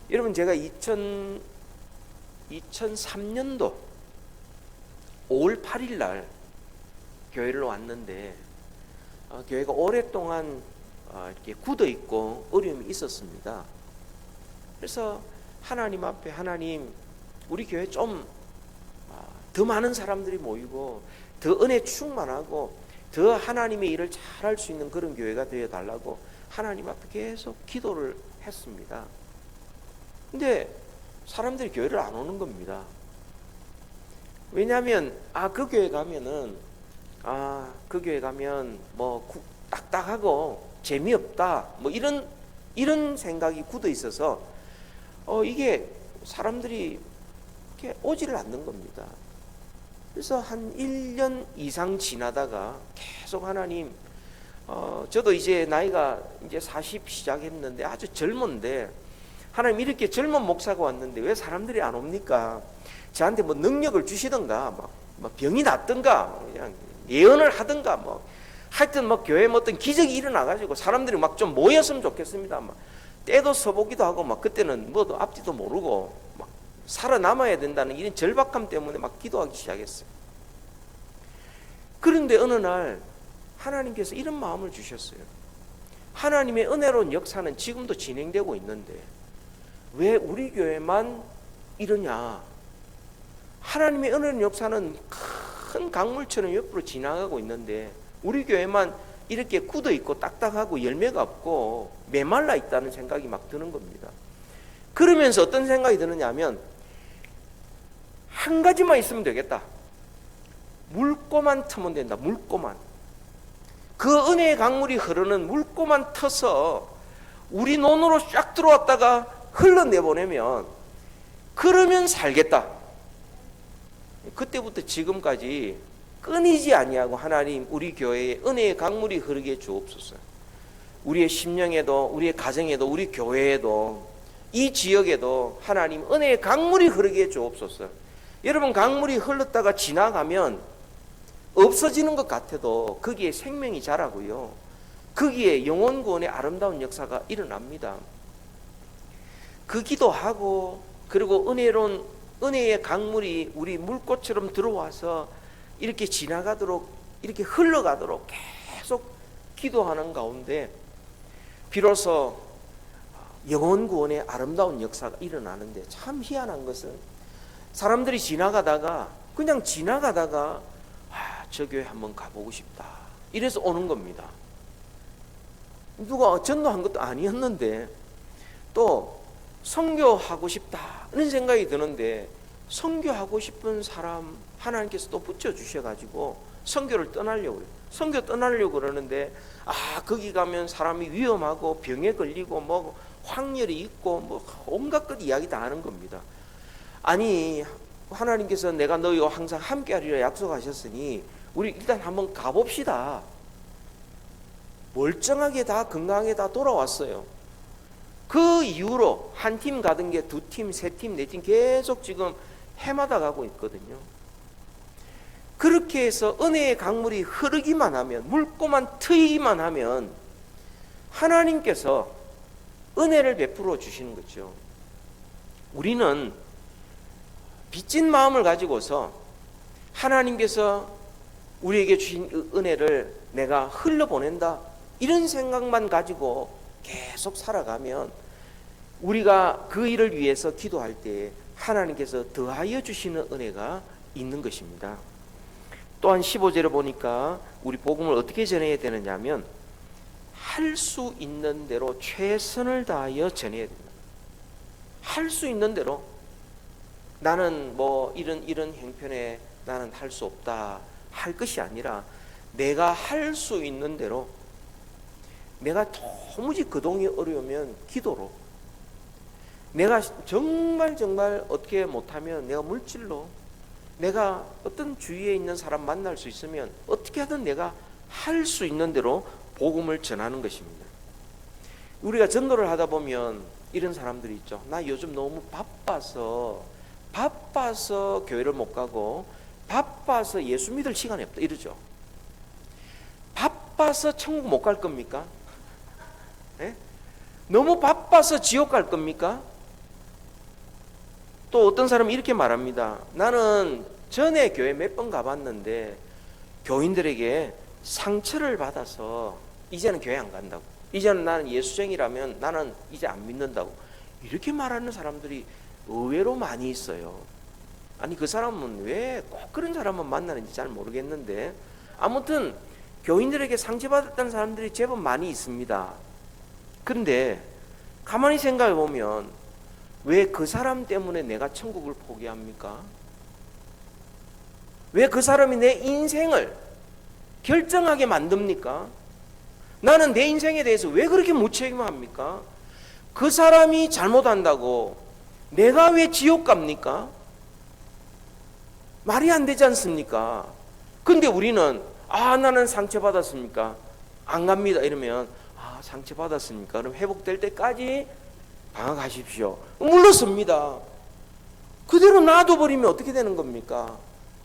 여러분 제가 2003년도 5월 8일 날 교회를 왔는데 교회가 오랫동안 이렇게 굳어 있고 어려움이 있었습니다. 그래서 하나님 앞에 하나님 우리 교회 좀 더 많은 사람들이 모이고 더 은혜 충만하고 더 하나님의 일을 잘할 수 있는 그런 교회가 되어 달라고 하나님 앞에 계속 기도를 했습니다. 근데 사람들이 교회를 안 오는 겁니다. 왜냐하면 그 교회 가면은 그 교회 가면 뭐 딱딱하고 재미없다 뭐 이런 생각이 굳어 있어서 이게 사람들이 이렇게 오지를 않는 겁니다. 그래서 한 1년 이상 지나다가 계속 하나님 저도 이제 나이가 이제 40 시작했는데 아주 젊은데 하나님 이렇게 젊은 목사가 왔는데 왜 사람들이 안 옵니까? 저한테 뭐 능력을 주시든가 뭐 병이 낫든가 그냥 예언을 하든가 뭐 하여튼 뭐 교회에 뭐 어떤 기적이 일어나가지고 사람들이 막 좀 모였으면 좋겠습니다. 막 때도 서보기도 하고 막 그때는 뭐도 앞뒤도 모르고 막 살아남아야 된다는 이런 절박함 때문에 막 기도하기 시작했어요. 그런데 어느 날 하나님께서 이런 마음을 주셨어요. 하나님의 은혜로운 역사는 지금도 진행되고 있는데 왜 우리 교회만 이러냐? 하나님의 은혜로운 역사는 큰 강물처럼 옆으로 지나가고 있는데 우리 교회만 이렇게 굳어 있고 딱딱하고 열매가 없고 메말라 있다는 생각이 막 드는 겁니다. 그러면서 어떤 생각이 드느냐 하면 한 가지만 있으면 되겠다. 물꼬만 트면 된다. 물꼬만. 그 은혜의 강물이 흐르는 물꼬만 터서 우리 논으로 쫙 들어왔다가 흘러내보내면 그러면 살겠다. 그때부터 지금까지 끊이지 아니하고 하나님 우리 교회에 은혜의 강물이 흐르게 주옵소서. 우리의 심령에도 우리의 가정에도 우리 교회에도 이 지역에도 하나님 은혜의 강물이 흐르게 주옵소서. 여러분 강물이 흘렀다가 지나가면 없어지는 것 같아도 거기에 생명이 자라고요. 거기에 영혼 구원의 아름다운 역사가 일어납니다. 그 기도하고 그리고 은혜로운 은혜의 강물이 우리 물꽃처럼 들어와서 이렇게 지나가도록 이렇게 흘러가도록 계속 기도하는 가운데 비로소 영혼 구원의 아름다운 역사가 일어나는데 참 희한한 것은 사람들이 지나가다가 그냥 지나가다가 저 교회 한번 가보고 싶다 이래서 오는 겁니다. 누가 전도한 것도 아니었는데 또 선교하고 싶다 이런 생각이 드는데 선교하고 싶은 사람 하나님께서 또 붙여주셔가지고 선교를 떠나려고 해요. 선교 떠나려고 그러는데 거기 가면 사람이 위험하고 병에 걸리고 뭐 확률이 있고 뭐 온갖 것 이야기 다 하는 겁니다. 아니 하나님께서 내가 너희와 항상 함께 하리라 약속하셨으니 우리 일단 한번 가봅시다. 멀쩡하게 다 건강하게 다 돌아왔어요. 그 이후로 한 팀 가던 게 두 팀, 세 팀, 네 팀 계속 지금 해마다 가고 있거든요. 그렇게 해서 은혜의 강물이 흐르기만 하면, 물고만 트이기만 하면 하나님께서 은혜를 베풀어 주시는 거죠. 우리는 빚진 마음을 가지고서 하나님께서 우리에게 주신 은혜를 내가 흘려보낸다, 이런 생각만 가지고 계속 살아가면 우리가 그 일을 위해서 기도할 때 하나님께서 더하여 주시는 은혜가 있는 것입니다. 또한 15절에 보니까 우리 복음을 어떻게 전해야 되느냐 하면 할 수 있는 대로 최선을 다하여 전해야 됩니다. 할 수 있는 대로. 나는 뭐 이런 형편에 나는 할 수 없다 할 것이 아니라 내가 할 수 있는 대로, 내가 도무지 그동이 어려우면 기도로, 내가 정말 어떻게 못하면 내가 물질로, 내가 어떤 주위에 있는 사람 만날 수 있으면 어떻게 하든 내가 할 수 있는 대로 복음을 전하는 것입니다. 우리가 전도를 하다 보면 이런 사람들이 있죠. 나 요즘 너무 바빠서 교회를 못 가고 바빠서 예수 믿을 시간이 없다 이러죠. 바빠서 천국 못 갈 겁니까? 네? 너무 바빠서 지옥 갈 겁니까? 또 어떤 사람은 이렇게 말합니다. 나는 전에 교회 몇 번 가봤는데 교인들에게 상처를 받아서 이제는 교회 안 간다고, 이제는 나는 예수쟁이라면 나는 이제 안 믿는다고, 이렇게 말하는 사람들이 의외로 많이 있어요. 아니, 그 사람은 왜 꼭 그런 사람만 만나는지 잘 모르겠는데, 아무튼 교인들에게 상처받았다는 사람들이 제법 많이 있습니다. 그런데 가만히 생각해 보면 왜 그 사람 때문에 내가 천국을 포기합니까? 왜 그 사람이 내 인생을 결정하게 만듭니까? 나는 내 인생에 대해서 왜 그렇게 무책임합니까? 그 사람이 잘못한다고 내가 왜 지옥 갑니까? 말이 안 되지 않습니까? 근데 우리는 나는 상처받았습니까? 안 갑니다 이러면 상처받았습니까? 그럼 회복될 때까지 방학하십시오. 물러섭니다. 그대로 놔둬버리면 어떻게 되는 겁니까?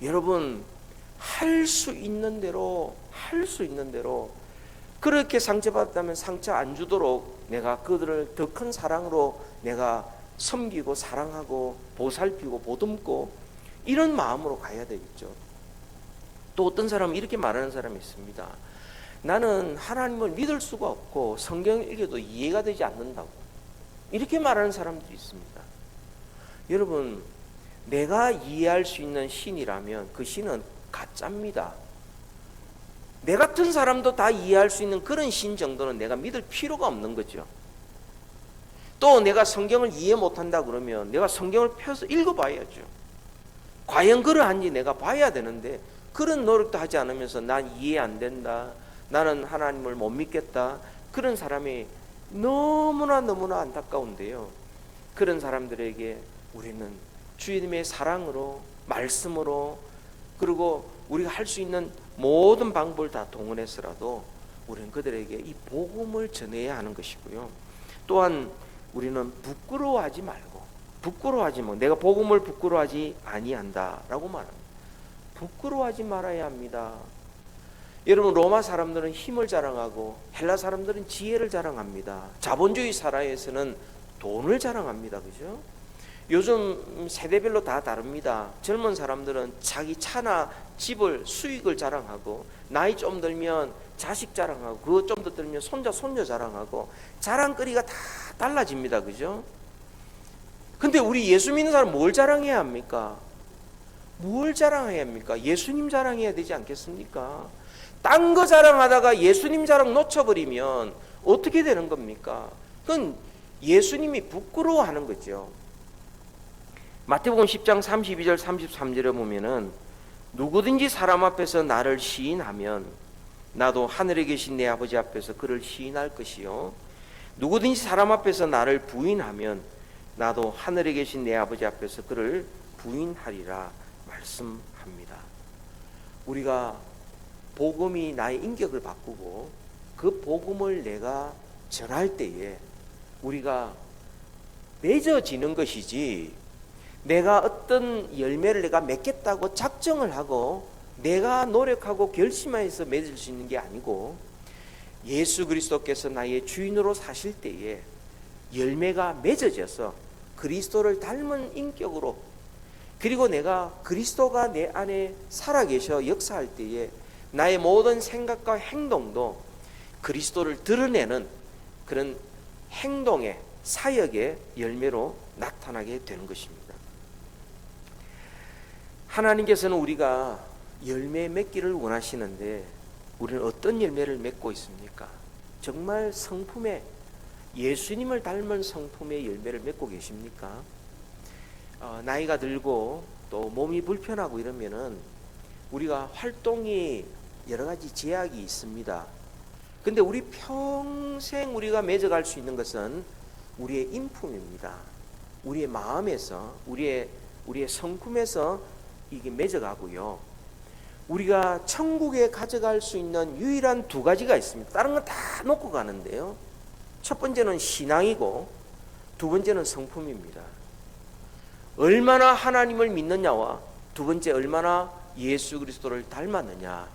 여러분, 할 수 있는 대로 그렇게 상처받았다면 상처 안 주도록 내가 그들을 더 큰 사랑으로 내가 섬기고 사랑하고 보살피고 보듬고 이런 마음으로 가야 되겠죠. 또 어떤 사람은 이렇게 말하는 사람이 있습니다. 나는 하나님을 믿을 수가 없고 성경을 읽어도 이해가 되지 않는다고, 이렇게 말하는 사람들이 있습니다. 여러분, 내가 이해할 수 있는 신이라면 그 신은 가짜입니다. 내 같은 사람도 다 이해할 수 있는 그런 신 정도는 내가 믿을 필요가 없는 거죠. 또 내가 성경을 이해 못한다 그러면 내가 성경을 펴서 읽어봐야죠. 과연 그러한지 내가 봐야 되는데 그런 노력도 하지 않으면서 난 이해 안 된다, 나는 하나님을 못 믿겠다, 그런 사람이 너무나 안타까운데요. 그런 사람들에게 우리는 주님의 사랑으로, 말씀으로, 그리고 우리가 할 수 있는 모든 방법을 다 동원해서라도 우리는 그들에게 이 복음을 전해야 하는 것이고요. 또한 우리는 부끄러워하지 말고, 내가 복음을 부끄러워하지 아니한다라고 말합니다. 부끄러워하지 말아야 합니다. 여러분, 로마 사람들은 힘을 자랑하고 헬라 사람들은 지혜를 자랑합니다. 자본주의 사회에서는 돈을 자랑합니다. 그죠? 요즘 세대별로 다 다릅니다. 젊은 사람들은 자기 차나 집을, 수익을 자랑하고, 나이 좀 들면 자식 자랑하고, 그거 좀 더 들면 손자, 손녀 자랑하고, 자랑거리가 다 달라집니다. 그죠? 근데 우리 예수 믿는 사람 뭘 자랑해야 합니까? 뭘 자랑해야 합니까? 예수님 자랑해야 되지 않겠습니까? 딴 거 자랑하다가 예수님 자랑 놓쳐버리면 어떻게 되는 겁니까? 그건 예수님이 부끄러워하는 거죠. 마태복음 10장 32절 33절에 보면은 누구든지 사람 앞에서 나를 시인하면 나도 하늘에 계신 내 아버지 앞에서 그를 시인할 것이요, 누구든지 사람 앞에서 나를 부인하면 나도 하늘에 계신 내 아버지 앞에서 그를 부인하리라 말씀합니다. 우리가 복음이 나의 인격을 바꾸고 그 복음을 내가 전할 때에 우리가 맺어지는 것이지, 내가 어떤 열매를 내가 맺겠다고 작정을 하고 내가 노력하고 결심해서 맺을 수 있는 게 아니고 예수 그리스도께서 나의 주인으로 사실 때에 열매가 맺어져서 그리스도를 닮은 인격으로, 그리고 내가 그리스도가 내 안에 살아계셔 역사할 때에 나의 모든 생각과 행동도 그리스도를 드러내는 그런 행동의 사역의 열매로 나타나게 되는 것입니다. 하나님께서는 우리가 열매 맺기를 원하시는데 우리는 어떤 열매를 맺고 있습니까? 정말 성품의, 예수님을 닮은 성품의 열매를 맺고 계십니까? 나이가 들고 또 몸이 불편하고 이러면은 우리가 활동이 여러 가지 제약이 있습니다. 근데 우리 평생 우리가 맺어갈 수 있는 것은 우리의 인품입니다. 우리의 마음에서, 우리의 성품에서 이게 맺어가고요. 우리가 천국에 가져갈 수 있는 유일한 두 가지가 있습니다. 다른 건 다 놓고 가는데요. 첫 번째는 신앙이고 두 번째는 성품입니다. 얼마나 하나님을 믿느냐와 두 번째 얼마나 예수 그리스도를 닮았느냐,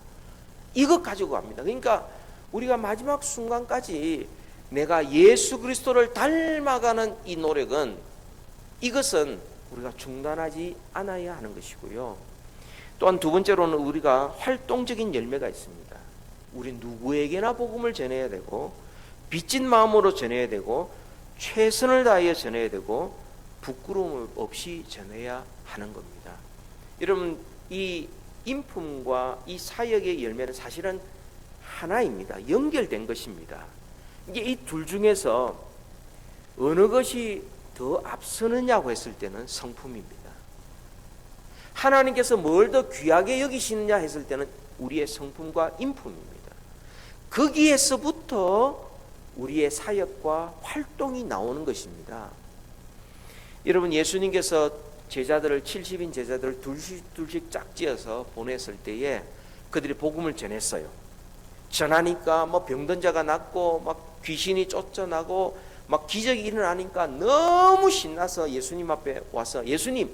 이것 가지고 갑니다. 그러니까 우리가 마지막 순간까지 내가 예수 그리스도를 닮아가는 이 노력은, 이것은 우리가 중단하지 않아야 하는 것이고요. 또한 두 번째로는 우리가 활동적인 열매가 있습니다. 우리 누구에게나 복음을 전해야 되고 빚진 마음으로 전해야 되고 최선을 다하여 전해야 되고 부끄러움 없이 전해야 하는 겁니다. 여러분, 이 인품과 이 사역의 열매는 사실은 하나입니다. 연결된 것입니다. 이게 이 둘 중에서 어느 것이 더 앞서느냐고 했을 때는 성품입니다. 하나님께서 뭘 더 귀하게 여기시느냐 했을 때는 우리의 성품과 인품입니다. 거기에서부터 우리의 사역과 활동이 나오는 것입니다. 여러분, 예수님께서 제자들을 70인 제자들을 둘씩 짝지어서 보냈을 때에 그들이 복음을 전했어요. 전하니까 뭐 병든 자가 낫고 막 귀신이 쫓아나고 막 기적이 일어나니까 너무 신나서 예수님 앞에 와서, 예수님,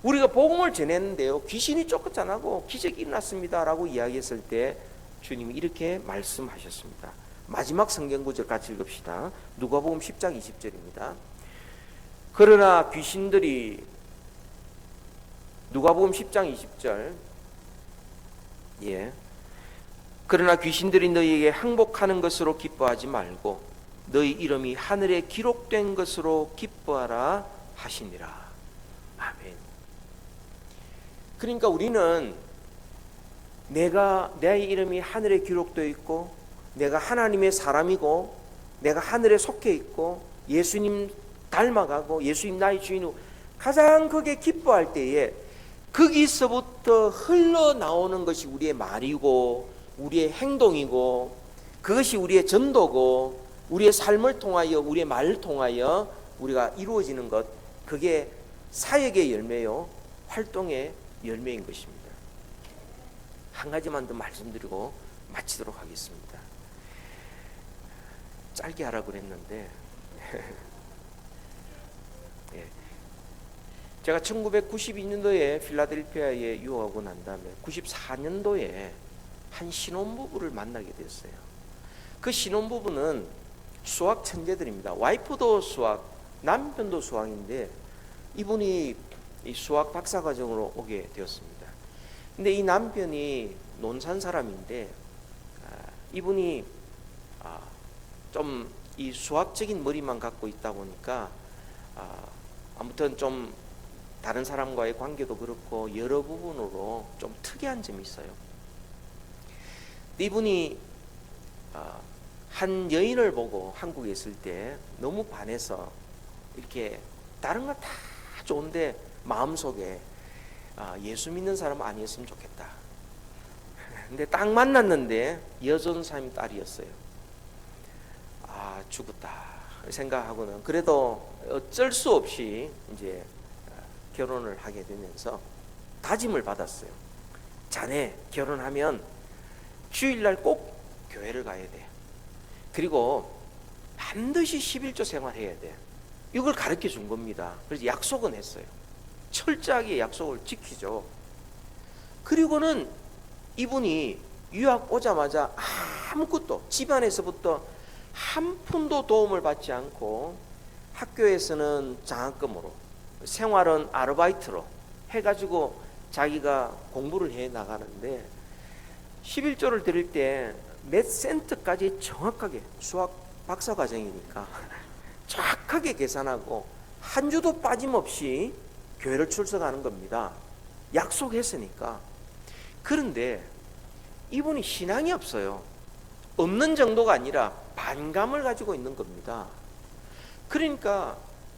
우리가 복음을 전했는데요, 귀신이 쫓아나고 기적이 일어났습니다 라고 이야기했을 때 주님이 이렇게 말씀하셨습니다. 마지막 성경 구절 같이 읽읍시다. 누가복음 10장 20절입니다. 그러나 귀신들이, 누가복음 10장 20절, 그러나 귀신들이 너희에게 항복하는 것으로 기뻐하지 말고 너희 이름이 하늘에 기록된 것으로 기뻐하라 하시니라. 아멘. 그러니까 우리는 내 이름이 하늘에 기록되어 있고 내가 하나님의 사람이고 내가 하늘에 속해 있고 예수님 닮아가고 예수님 나의 주인이고 가장 크게 기뻐할 때에 거기서부터 흘러나오는 것이 우리의 말이고 우리의 행동이고 그것이 우리의 전도고 우리의 삶을 통하여 우리의 말을 통하여 우리가 이루어지는 것, 그게 사역의 열매요 활동의 열매인 것입니다. 한 가지만 더 말씀드리고 마치도록 하겠습니다. 짧게 하라고 그랬는데 제가 1992년도에 필라델피아에 유학하고 난 다음에 94년도에 한 신혼부부를 만나게 됐어요. 그 신혼부부는 수학 천재들입니다. 와이프도 수학, 남편도 수학인데 이분이 이 수학 박사과정으로 오게 되었습니다. 근데 이 남편이 논산 사람인데 이분이 좀 이 수학적인 머리만 갖고 있다 보니까 아무튼 좀 다른 사람과의 관계도 그렇고 여러 부분으로 좀 특이한 점이 있어요. 이분이 한 여인을 보고 한국에 있을 때 너무 반해서 이렇게 다른 건 다 좋은데 마음속에 예수 믿는 사람 아니었으면 좋겠다. 근데 딱 만났는데 여전사님 딸이었어요. 죽었다 생각하고는 그래도 어쩔 수 없이 이제 결혼을 하게 되면서 다짐을 받았어요. 자네 결혼하면 주일날 꼭 교회를 가야 돼. 그리고 반드시 11조 생활해야 돼. 이걸 가르쳐 준 겁니다. 그래서 약속은 했어요. 철저하게 약속을 지키죠. 그리고는 이분이 유학 오자마자 아무것도 집안에서부터 한 푼도 도움을 받지 않고 학교에서는 장학금으로 생활은 아르바이트로 해가지고 자기가 공부를 해 나가는데 11조를 드릴 때 몇 센트까지 정확하게 수학 박사 과정이니까 정확하게 계산하고 한 주도 빠짐없이 교회를 출석하는 겁니다. 약속했으니까. 그런데 이분이 신앙이 없어요. 없는 정도가 아니라 반감을 가지고 있는 겁니다. 그러니까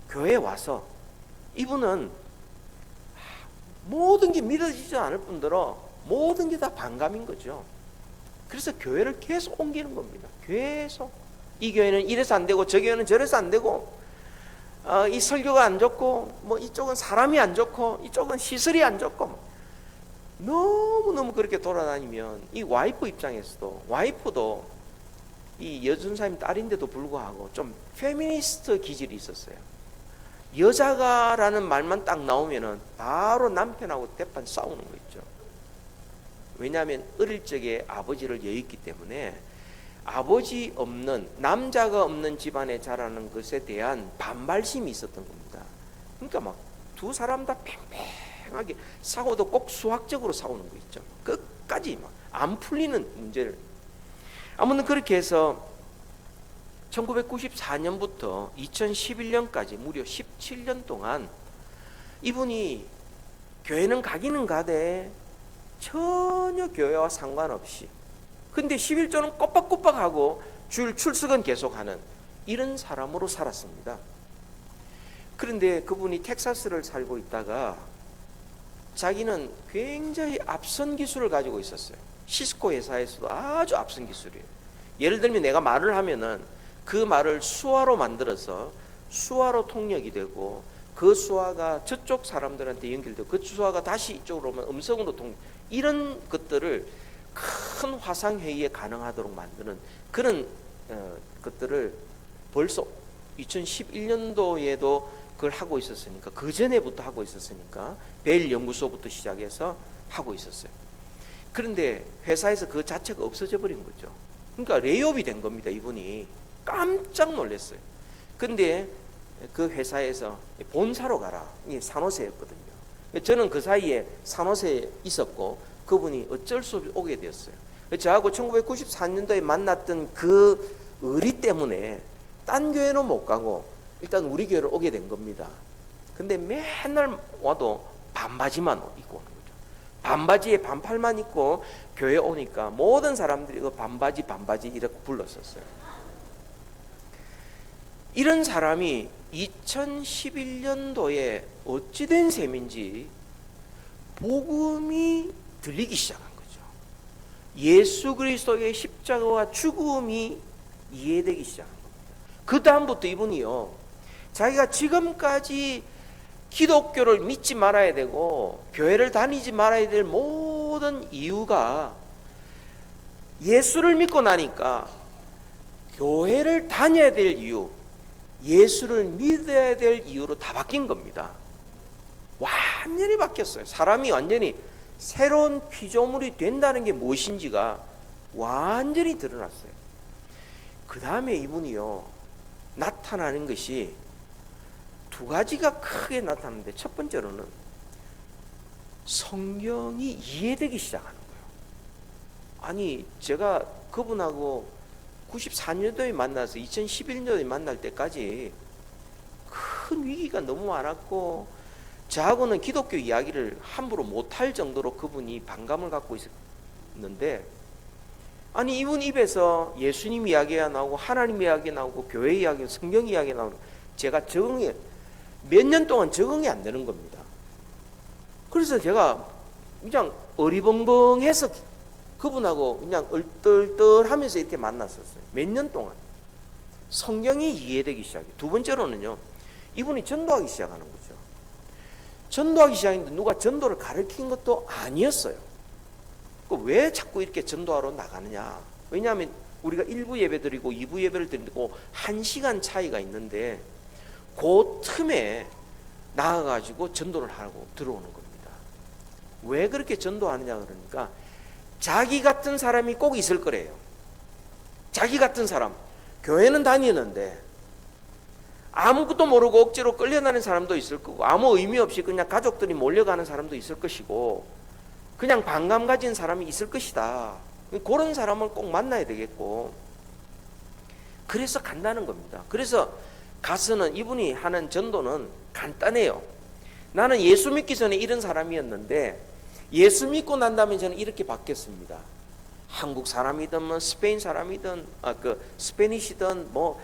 교회에 와서 이분은 모든 게 믿어지지 않을 뿐더러 모든 게 다 반감인 거죠. 그래서 교회를 계속 옮기는 겁니다. 계속. 이 교회는 이래서 안 되고 저 교회는 저래서 안 되고 이 설교가 안 좋고 뭐 이쪽은 사람이 안 좋고 이쪽은 시설이 안 좋고 너무너무 그렇게 돌아다니면 이 와이프 입장에서도 와이프도 이 여준사님 딸인데도 불구하고 좀 페미니스트 기질이 있었어요. 여자가라는 말만 딱 나오면은 바로 남편하고 대판 싸우는 거 있죠. 왜냐하면 어릴 적에 아버지를 여의기 때문에 아버지 없는 남자가 없는 집안에 자라는 것에 대한 반발심이 있었던 겁니다. 그러니까 막 두 사람 다 팽팽하게 싸워도 꼭 수학적으로 싸우는 거 있죠. 끝까지 막 안 풀리는 문제를. 아무튼 그렇게 해서 1994년부터 2011년까지 무려 17년 동안 이분이 교회는 가기는 가되 전혀 교회와 상관없이 근데 11조는 꼬박꼬박하고 주일 출석은 계속하는 이런 사람으로 살았습니다. 그런데 그분이 텍사스를 살고 있다가 자기는 굉장히 앞선 기술을 가지고 있었어요. 시스코 회사에서도 아주 앞선 기술이에요. 예를 들면 내가 말을 하면은 그 말을 수화로 만들어서 수화로 통역이 되고 그 수화가 저쪽 사람들한테 연결되고 그 수화가 다시 이쪽으로 오면 음성으로 이런 것들을 큰 화상회의에 가능하도록 만드는 그런 것들을 벌써 2011년도에도 그걸 하고 있었으니까 그 전에부터 하고 있었으니까 벨 연구소부터 시작해서 하고 있었어요. 그런데 회사에서 그 자체가 없어져 버린 거죠. 그러니까 레이업이 된 겁니다. 이분이 깜짝 놀랐어요. 근데 그 회사에서 본사로 가라. 이게 산호세였거든요. 저는 그 사이에 산호세에 있었고 그분이 어쩔 수 없이 오게 되었어요. 저하고 1994년도에 만났던 그 의리 때문에 딴 교회는 못 가고 일단 우리 교회를 오게 된 겁니다. 근데 맨날 와도 반바지만 입고 오는 거죠. 반바지에 반팔만 입고 교회 오니까 모든 사람들이 그 반바지 이렇게 불렀었어요. 이런 사람이 2011년도에 어찌된 셈인지 복음이 들리기 시작한 거죠. 예수 그리스도의 십자가와 죽음이 이해되기 시작한 겁니다. 그 다음부터 이분이요, 자기가 지금까지 기독교를 믿지 말아야 되고 교회를 다니지 말아야 될 모든 이유가 예수를 믿고 나니까 교회를 다녀야 될 이유, 예수를 믿어야 될 이유로 다 바뀐 겁니다. 완전히 바뀌었어요. 사람이 완전히 새로운 피조물이 된다는 게 무엇인지가 완전히 드러났어요. 그 다음에 이분이요, 나타나는 것이 두 가지가 크게 나타나는데, 첫 번째로는 성경이 이해되기 시작하는 거예요. 아니, 제가 그분하고 94년도에 만나서 2011년도에 만날 때까지 큰 위기가 너무 많았고 저하고는 기독교 이야기를 함부로 못할 정도로 그분이 반감을 갖고 있었는데, 아니 이분 입에서 예수님 이야기가 나오고 하나님 이야기 나오고 교회 이야기, 성경 이야기 나오고 제가 적응이 몇 년 동안 적응이 안 되는 겁니다. 그래서 제가 그냥 어리벙벙해서 그분하고 그냥 얼떨떨하면서 이렇게 만났었어요. 몇 년 동안. 성경이 이해되기 시작해요. 두 번째로는요, 이분이 전도하기 시작하는 거죠. 전도하기 시작했는데 누가 전도를 가르친 것도 아니었어요. 왜 자꾸 이렇게 전도하러 나가느냐. 왜냐하면 우리가 1부 예배 드리고 2부 예배를 드리고 1시간 차이가 있는데 그 틈에 나가가지고 전도를 하고 들어오는 겁니다. 왜 그렇게 전도하느냐 그러니까 자기 같은 사람이 꼭 있을 거래요. 자기 같은 사람. 교회는 다니는데 아무것도 모르고 억지로 끌려다니는 사람도 있을 거고, 아무 의미 없이 그냥 가족들이 몰려가는 사람도 있을 것이고, 그냥 반감 가진 사람이 있을 것이다. 그런 사람을 꼭 만나야 되겠고, 그래서 간다는 겁니다. 그래서 가서는 이분이 하는 전도는 간단해요. 나는 예수 믿기 전에 이런 사람이었는데 예수 믿고 난 다음에 저는 이렇게 바뀌었습니다. 한국 사람이든 뭐 스페인 사람이든 스페니시든 뭐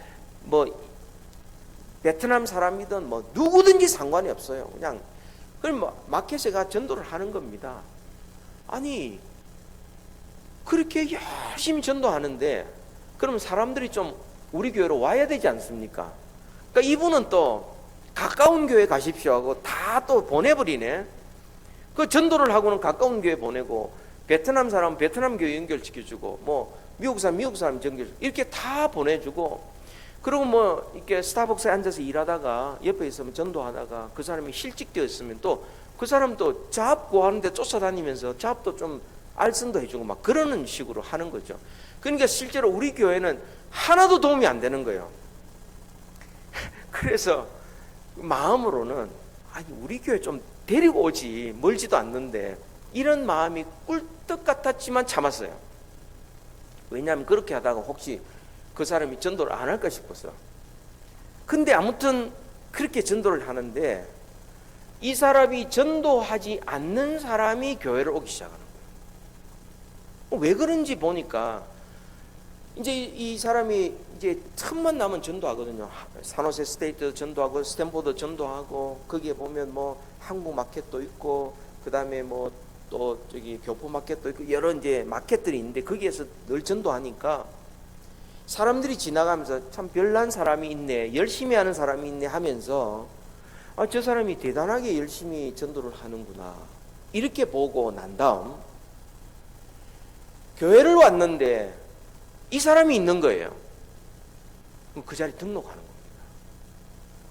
베트남 사람이든 뭐 누구든지 상관이 없어요. 그냥 그럼 뭐 마켓에 가 전도를 하는 겁니다. 아니 그렇게 열심히 전도하는데 그러면 사람들이 좀 우리 교회로 와야 되지 않습니까? 그러니까 이분은 또 가까운 교회 가십시오 하고 다 또 보내버리네. 그 전도를 하고는 가까운 교회 보내고, 베트남 사람 베트남 교회 연결시켜주고, 뭐 미국 사람 연결, 이렇게 다 보내주고, 그리고 뭐 이렇게 스타벅스에 앉아서 일하다가 옆에 있으면 전도하다가 그 사람이 실직되어 있으면 또 그 사람도 잡 구하는데 쫓아다니면서 잡도 좀 알선도 해주고 막 그러는 식으로 하는 거죠. 그러니까 실제로 우리 교회는 하나도 도움이 안 되는 거예요. 그래서 마음으로는 아니 우리 교회 좀 데리고 오지, 멀지도 않는데, 이런 마음이 꿀떡 같았지만 참았어요. 왜냐하면 그렇게 하다가 혹시 그 사람이 전도를 안 할까 싶어서. 근데 아무튼 그렇게 전도를 하는데 이 사람이 전도하지 않는 사람이 교회를 오기 시작하는 거예요. 왜 그런지 보니까 이제 이 사람이 이제 틈만 나면 전도하거든요. 산호세 스테이트 전도하고 스탠포드 전도하고, 거기에 보면 뭐 한국 마켓도 있고, 그 다음에 뭐 또 저기 교포 마켓도 있고, 여러 이제 마켓들이 있는데 거기에서 늘 전도하니까 사람들이 지나가면서 참 별난 사람이 있네, 열심히 하는 사람이 있네 하면서 저 사람이 대단하게 열심히 전도를 하는구나, 이렇게 보고 난 다음 교회를 왔는데 이 사람이 있는 거예요. 그럼 그 자리에 등록하는 겁니다.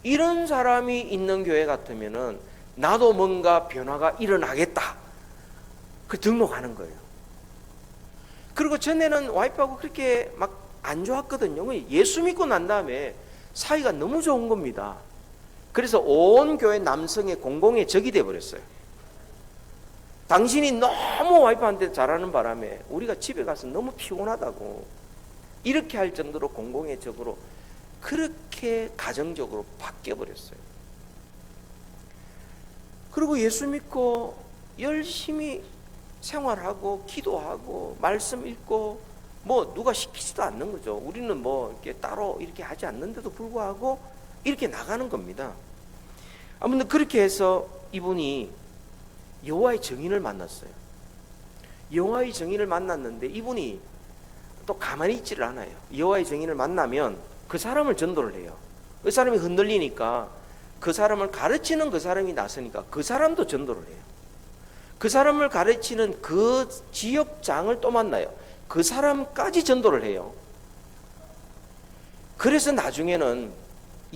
이런 사람이 있는 교회 같으면은 나도 뭔가 변화가 일어나겠다, 그 등록하는 거예요. 그리고 전에는 와이프하고 그렇게 막 안 좋았거든요. 예수 믿고 난 다음에 사이가 너무 좋은 겁니다. 그래서 온 교회 남성의 공공의 적이 되어버렸어요. 당신이 너무 와이프한테 잘하는 바람에 우리가 집에 가서 너무 피곤하다고, 이렇게 할 정도로 공공의 적으로 그렇게 가정적으로 바뀌어버렸어요. 그리고 예수 믿고 열심히 생활하고 기도하고 말씀 읽고 뭐 누가 시키지도 않는 거죠. 우리는 뭐 이렇게 따로 이렇게 하지 않는데도 불구하고 이렇게 나가는 겁니다. 아무튼 그렇게 해서 이분이 여호와의 증인을 만났어요. 여호와의 증인을 만났는데 이분이 또 가만히 있지를 않아요. 여호와의 증인을 만나면 그 사람을 전도를 해요. 그 사람이 흔들리니까 그 사람을 가르치는 그 사람이 나서니까 그 사람도 전도를 해요. 그 사람을 가르치는 그 지역장을 또 만나요. 그 사람까지 전도를 해요. 그래서 나중에는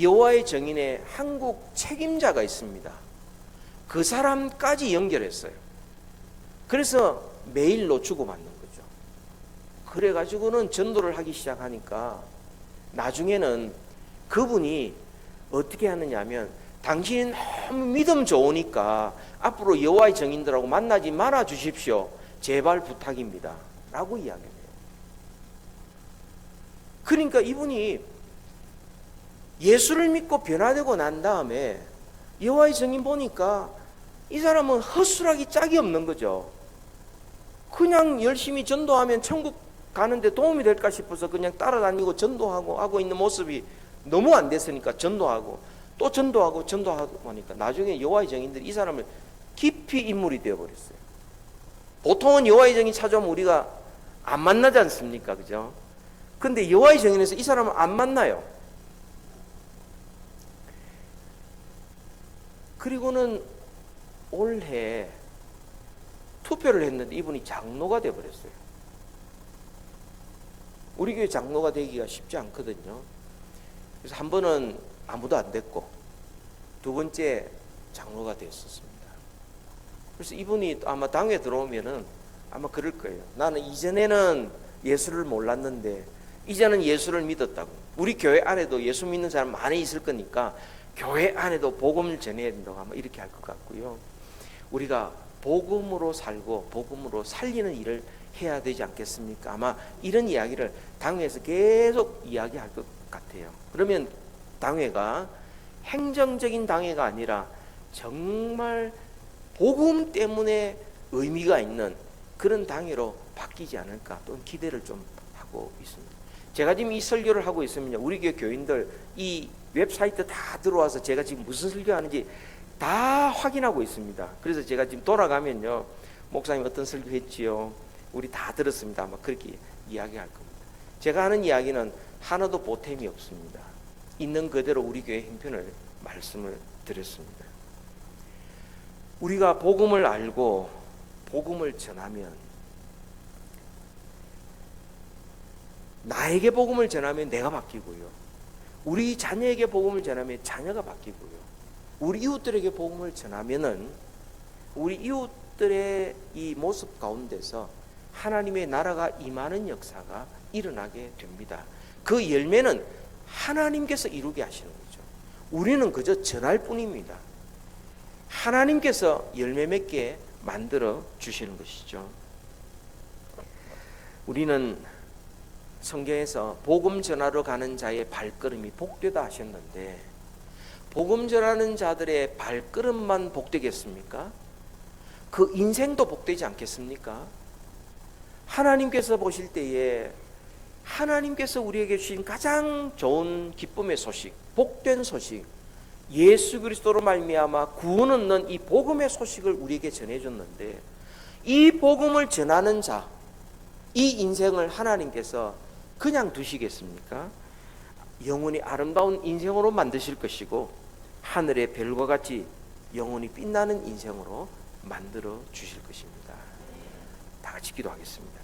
여호와의 증인의 한국 책임자가 있습니다. 그 사람까지 연결했어요. 그래서 메일로 주고받는 거죠. 그래가지고는 전도를 하기 시작하니까 나중에는 그분이 어떻게 하느냐면, 당신이 너무 믿음 좋으니까 앞으로 여호와의 증인들하고 만나지 말아 주십시오, 제발 부탁입니다 라고 이야기해요. 그러니까 이분이 예수를 믿고 변화되고 난 다음에 여호와의 증인 보니까 이 사람은 허술하기 짝이 없는 거죠. 그냥 열심히 전도하면 천국 가는데 도움이 될까 싶어서 그냥 따라다니고 전도하고 하고 있는 모습이 너무 안 됐으니까 전도하고 또 전도하고 하니까 나중에 여호와의 증인들이 이 사람을 깊이 인물이 되어버렸어요. 보통은 여호와의 증인 찾아오면 우리가 안 만나지 않습니까? 그죠? 근데 여호와의 증인에서 이 사람은 안 만나요. 그리고는 올해 투표를 했는데 이분이 장로가 되어버렸어요. 우리 교회 장로가 되기가 쉽지 않거든요. 그래서 한 번은 아무도 안 됐고 두 번째 장로가 됐었습니다. 그래서 이분이 아마 당에 들어오면은 아마 그럴 거예요. 나는 이전에는 예수를 몰랐는데 이제는 예수를 믿었다고. 우리 교회 안에도 예수 믿는 사람 많이 있을 거니까 교회 안에도 복음을 전해야 된다고 아마 이렇게 할 것 같고요. 우리가 복음으로 살고 복음으로 살리는 일을 해야 되지 않겠습니까? 아마 이런 이야기를 당회에서 계속 이야기할 것 같아요. 그러면 당회가 행정적인 당회가 아니라 정말 복음 때문에 의미가 있는 그런 당회로 바뀌지 않을까 또는 기대를 좀 하고 있습니다. 제가 지금 이 설교를 하고 있으면요, 우리 교회 교인들 이 웹사이트 다 들어와서 제가 지금 무슨 설교하는지 다 확인하고 있습니다. 그래서 제가 지금 돌아가면요, 목사님 어떤 설교했지요? 우리 다 들었습니다. 아마 그렇게 이야기할 겁니다. 제가 하는 이야기는 하나도 보탬이 없습니다. 있는 그대로 우리 교회 형편을 말씀을 드렸습니다. 우리가 복음을 알고 복음을 전하면, 나에게 복음을 전하면 내가 바뀌고요, 우리 자녀에게 복음을 전하면 자녀가 바뀌고요, 우리 이웃들에게 복음을 전하면은 우리 이웃들의 이 모습 가운데서 하나님의 나라가 임하는 역사가 일어나게 됩니다. 그 열매는 하나님께서 이루게 하시는 거죠. 우리는 그저 전할 뿐입니다. 하나님께서 열매 맺게 만들어 주시는 것이죠. 우리는 성경에서 복음 전하러 가는 자의 발걸음이 복되다 하셨는데, 복음 전하는 자들의 발걸음만 복되겠습니까? 그 인생도 복되지 않겠습니까? 하나님께서 보실 때에 하나님께서 우리에게 주신 가장 좋은 기쁨의 소식, 복된 소식, 예수 그리스도로 말미암아 구원 얻는 이 복음의 소식을 우리에게 전해줬는데, 이 복음을 전하는 자, 이 인생을 하나님께서 그냥 두시겠습니까? 영원히 아름다운 인생으로 만드실 것이고 하늘의 별과 같이 영원히 빛나는 인생으로 만들어 주실 것입니다. 다 같이 기도하겠습니다.